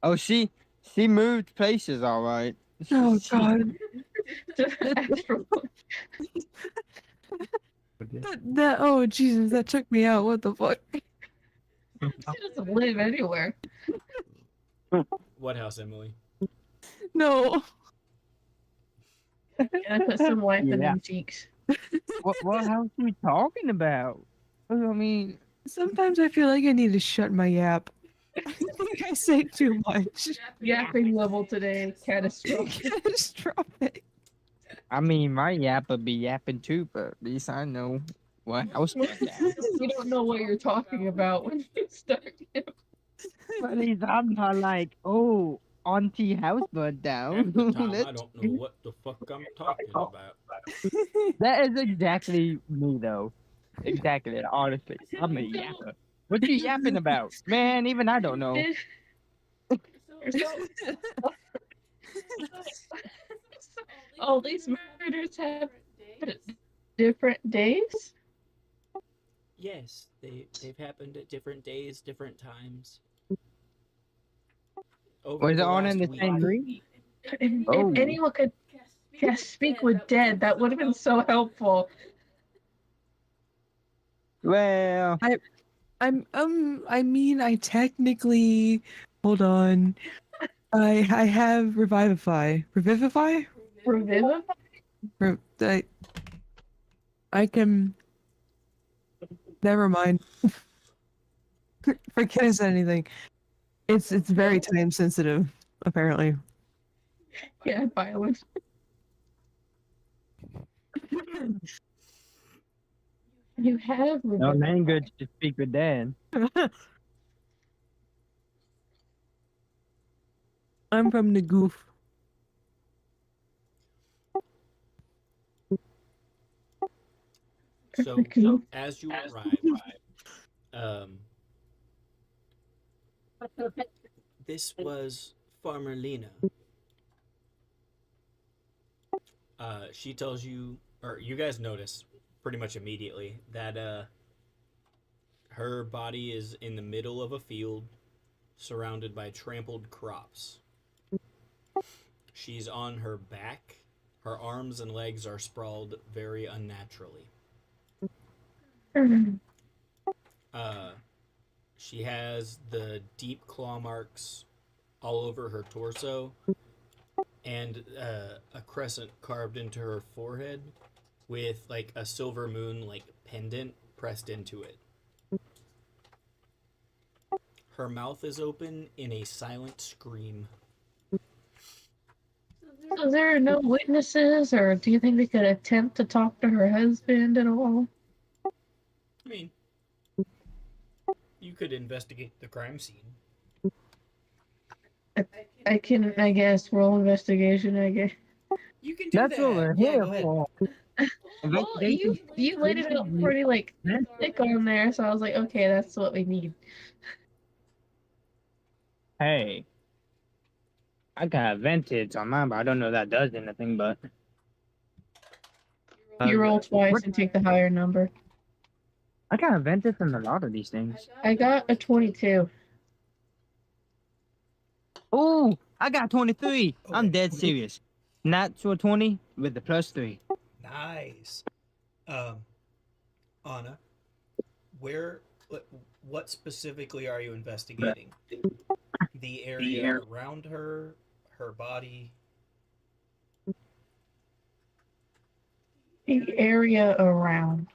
Oh, she moved places, all right. Oh She- god. Astral. But yeah. Oh Jesus, that took me out. What the fuck? She doesn't live anywhere. What house, Emily? No. And I put some life in Yeah. them cheeks. what house are we talking about? I mean, Sometimes I feel like I need to shut my yap. I think I say too much. Yapping level today, catastrophic. Catastrophic. my yap would be yapping too, but at least I know what house went down. You don't know what you're talking about when you start. At least I'm not like, oh, auntie house burnt down. Half the time, I Let's- don't know what the fuck I'm talking about. That is exactly me, though. Exactly, honestly. I'm a yapper. What you yapping about? Man, even I don't know. All these murders have different days? Yes, they've happened at different days, different times. Over Was it the all last in the week. same room? If Oh. anyone could speak with dead, that would have been so helpful. Well, I mean, I technically, hold on. I have Revivify. Revivify? Revivify? I can. Never mind. Forget I said anything. It's very time sensitive, apparently. Yeah, violent. You have no Revivify. language to speak with Dad. I'm from the goof. So Okay. as you arrive, this was Farmer Lena. She tells you, or you guys notice pretty much immediately that her body is in the middle of a field, surrounded by trampled crops. She's on her back. Her arms and legs are sprawled very unnaturally. She has the deep claw marks all over her torso and a crescent carved into her forehead with like a silver moon like pendant pressed into it. Her mouth is open in a silent scream. So there are no witnesses, or do you think they could attempt to talk to her husband at all? I mean, you could investigate the crime scene. I can, I guess, roll investigation, I guess. You can do That's that. what we're Yeah, here go ahead. for. Well, you laid it out pretty, like, thick on there, so I was like, okay, that's what we need. Hey, I got vintage on mine, but I don't know if that does anything. But You roll twice and take the higher number. I got vintage on a lot of these things. I got a 22. Oh, I got 23. I'm Okay. dead serious. Natural 20 with the +3. Nice. Anna, what specifically are you investigating? The area around her, her body. The area around.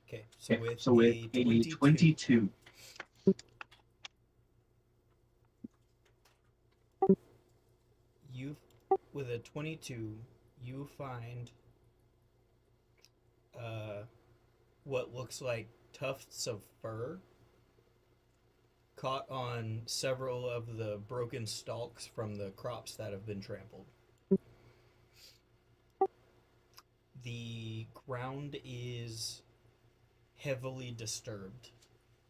Okay, so with a 22, you with a 22, you find what looks like tufts of fur caught on several of the broken stalks from the crops that have been trampled. The ground is heavily disturbed.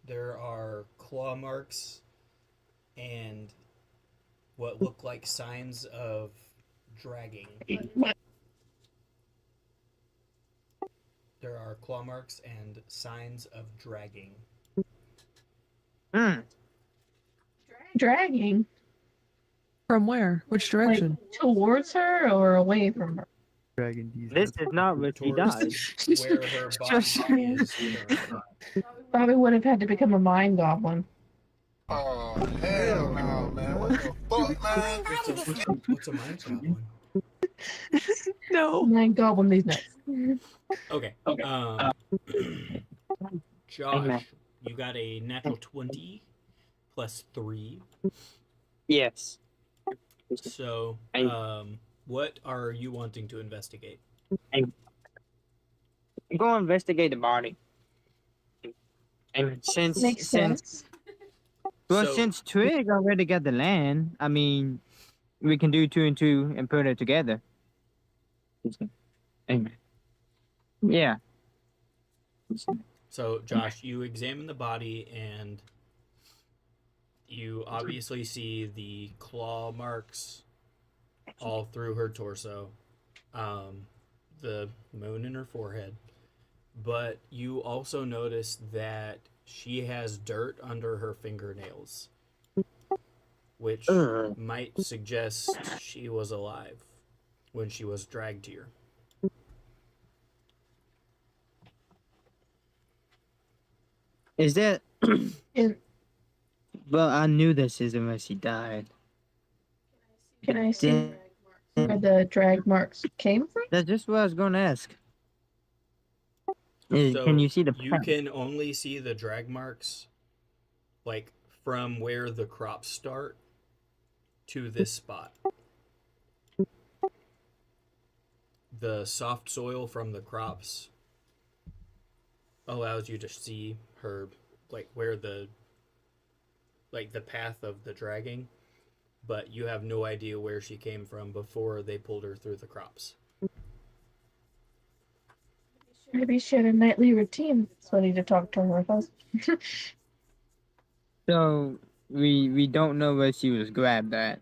There are claw marks and what look like signs of dragging. There are claw marks and signs of dragging. Hmm. Dragging? From where? Which Like, direction? towards her or away from her? Dragon D's. This is not what he Towards died. where her body is currently. Probably would have had to become a mind goblin. Oh, hell no, man. What the fuck, man? What's a mind goblin? No. Mind goblin these nuts. Okay. Josh, you got a natural 20 plus 3. Yes. So, what are you wanting to investigate? Go investigate the body. And Makes sense. since Twig already got the land, I mean, we can do 2 and 2 and put it together. Amen. Yeah. So, Josh, you examine the body and you obviously see the claw marks all through her torso. the moon in her forehead, but you also notice that she has dirt under her fingernails, which Ugh. might suggest she was alive when she was dragged here. Is that? And Well, I knew this is unless he died. can I see Damn. where the drag marks came from? That's just what I was going to ask. So Can you see the you path? can only see the drag marks like from where the crops start to this spot. The soft soil from the crops allows you to see her, like where the path of the dragging, but you have no idea where she came from before they pulled her through the crops. Maybe she had a nightly routine. So I need to talk to her husband. So we don't know where she was grabbed at.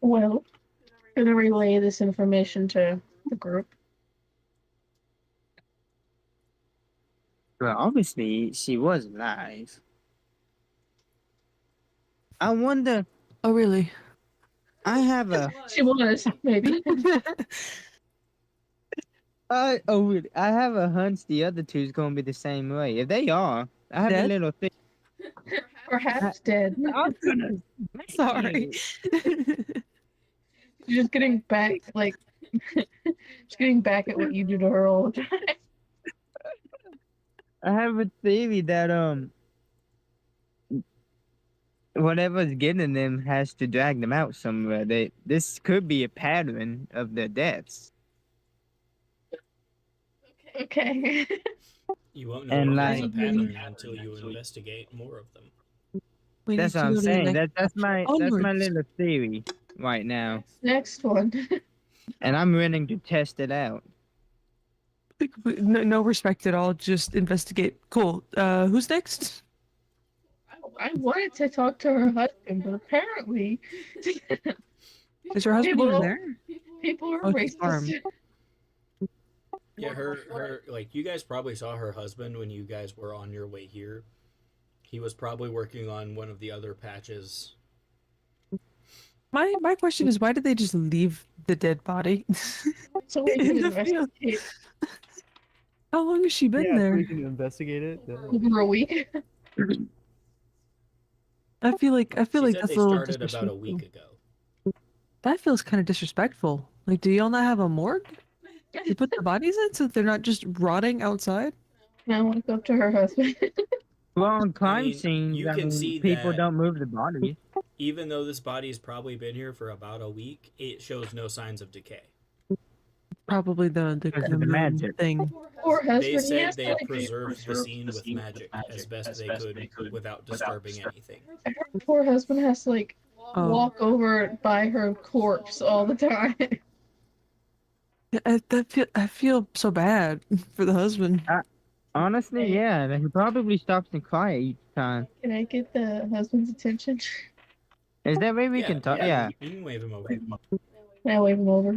Well, gonna relay this information to the group. Well, obviously she was alive. I wonder. Oh, really? I have a. She was, maybe. I have a hunch the other two's gonna be the same way. If they are, I have a Dead? little thing. Perhaps dead. I'm gonna. Sorry. She's just getting back, like, just getting back at what you do to her all the time. I have a theory that whatever's getting them has to drag them out somewhere. This could be a pattern of their deaths. Okay. You won't know And if there's a like- pattern until you investigate more of them. We That's need what to I'm go to the saying. next- That's my Onwards. little theory right now, Next one. and I'm willing to test it out. No respect at all. Just investigate. Cool. Who's next? I wanted to talk to her husband, but apparently Is her husband even People- there? people are Oh, it's farm. racist. Yeah, her like you guys probably saw her husband when you guys were on your way here. He was probably working on one of the other patches. My question is, why did they just leave the dead body? So we can In the field. investigate How long has she been Yeah, so there? we can investigate it. over a week. I feel like She said that's they a little started about a disrespectful. week ago. That feels kind of disrespectful. Like, do y'all not have a morgue? You put the bodies in so they're not just rotting outside? I want to go up to her husband. Well, on crime mean, scenes, you can see people that- don't move the body. Even though this body's probably been here for about a week, it shows no signs of decay. Probably the Because of the moon magic. thing. Poor husband. They he said has they to, like, preserved the scene with magic as best they could without disturbing anything. her poor husband has to like Oh. walk over by her corpse all the time. I feel so bad for the husband. Honestly, yeah, he probably stops and cries each time. Can I get the husband's attention? Is that way we can talk? Yeah. You can wave him over. Can I wave him over?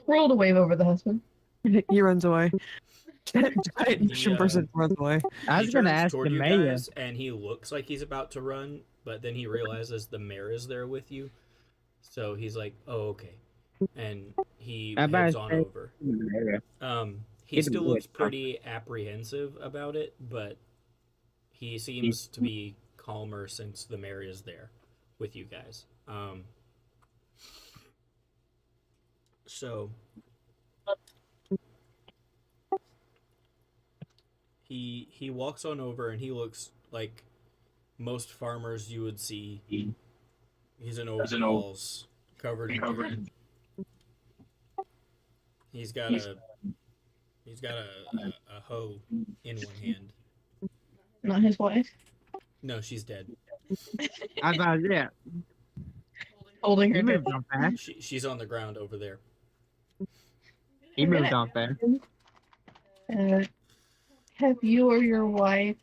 Roll to wave over the husband. He runs away. Giant He, person runs away. I He was gonna turns ask toward the you mayor. guys, and he looks like he's about to run, but then he realizes the mayor is there with you. So he's like, "Oh, okay," and he I'm about heads to on say- over. He Get still him looks with- pretty apprehensive about it, but he seems to be calmer since the mayor is there with you guys. So he walks on over, and he looks like most farmers you would see. He's in overalls, covered in dirt. He's got a hoe in one hand. Not his wife. No, she's dead. I thought, yeah. Holding her He dead. moved on fast. She's on the ground over there. He moved on fast. Uh, have you or your wife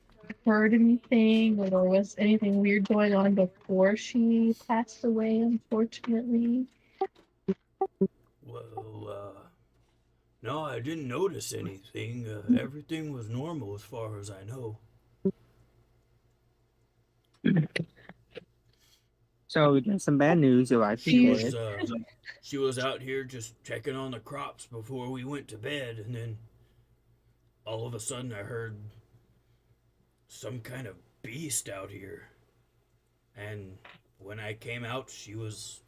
heard anything, or was anything weird going on before she passed away, unfortunately? Well, no, I didn't notice anything. Everything was normal as far as I know. So we got some bad news. Your wife She is She- was, dead. she was out here just checking on the crops before we went to bed, and then all of a sudden I heard some kind of beast out here. And when I came out, she was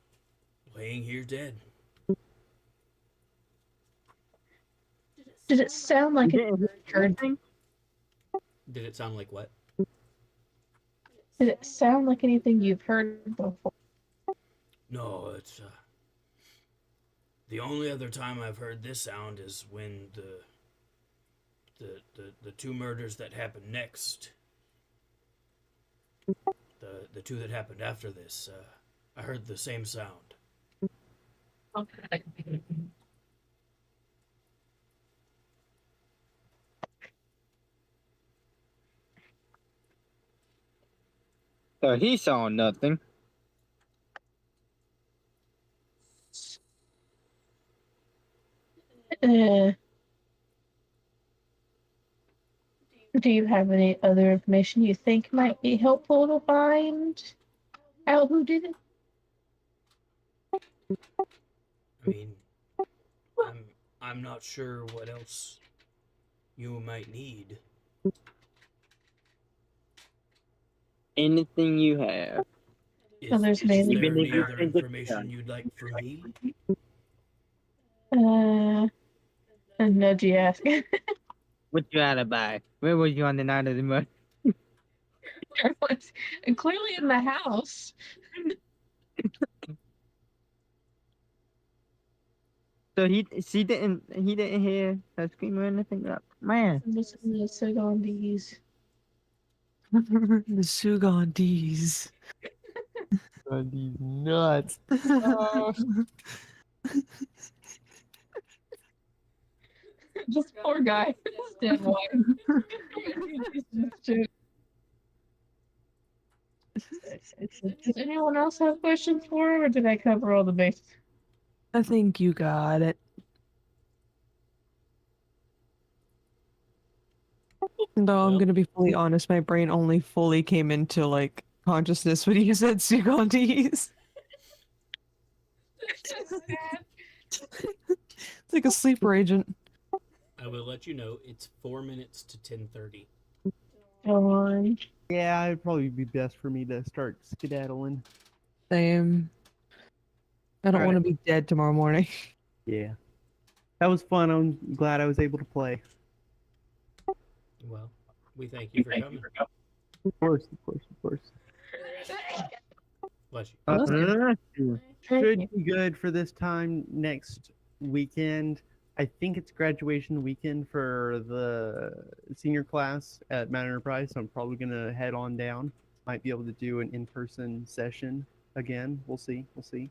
laying here dead. Did it sound like You it didn't hear heard? anything? Did it sound like what? Did it sound like anything you've heard before? No, it's the only other time I've heard this sound is when the two murders that happened next. The two that happened after this, I heard the same sound. So he saw nothing. Uh, do you have any other information you think might be helpful to find out who did it? I mean, I'm not sure what else you might need. Anything you have. Well, there's Is maybe- there Even if any you other think it's information done. you'd like from me? No, do you ask? What's your alibi? Where was you on the night of the murder? And clearly in the house. So he didn't hear her scream or anything. Man, Listen to the Sagandis. The Sugandis. God, these nuts. This poor guy. Dead wife. Does anyone else have questions for him, or did I cover all the bases? I think you got it. Though I'm Well- gonna be fully honest, my brain only fully came into like consciousness when you said Sugandis. It's like a sleeper agent. I will let you know it's 4 minutes to 10:30. Go on. Yeah, it'd probably be best for me to start skedaddling. Same. I don't Alright. want to be dead tomorrow morning. Yeah. That was fun. I'm glad I was able to play. Well, we thank you for coming. Of course, of course, of course. Bless you. Should be good for this time next weekend. I think it's graduation weekend for the senior class at Mount Enterprise, so I'm probably gonna head on down. Might be able to do an in-person session again. We'll see. We'll see.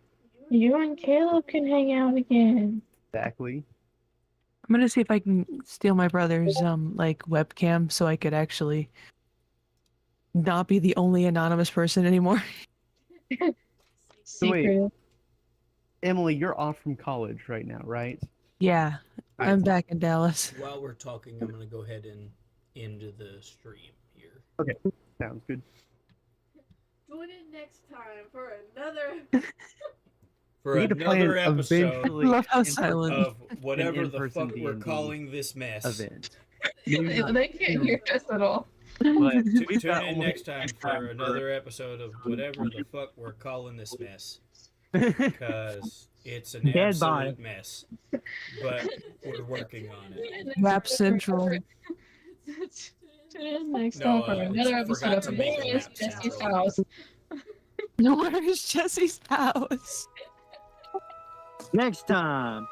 You and Caleb can hang out again. Exactly. I'm gonna see if I can steal my brother's like webcam so I could actually not be the only anonymous person anymore. So wait. Secret. Emily, you're off from college right now, right? Yeah, I'm back in Dallas. While we're talking, I'm gonna go ahead and end the stream here. Sounds good. Tune in next time for another. For We need to plan another episode eventually Love how in-person silent. of whatever the in-person fuck we're D&D calling this mess. event. They can't hear us at all. But Tune we've got in almost- next time for another episode of whatever the fuck we're calling this mess. Because it's an Dead absolute body. mess. But we're working on it. Rap Central. Tune in next No, time for I another forgot episode to of make a Where is rap Jesse's sound. House? Where is Jesse's house? Next time.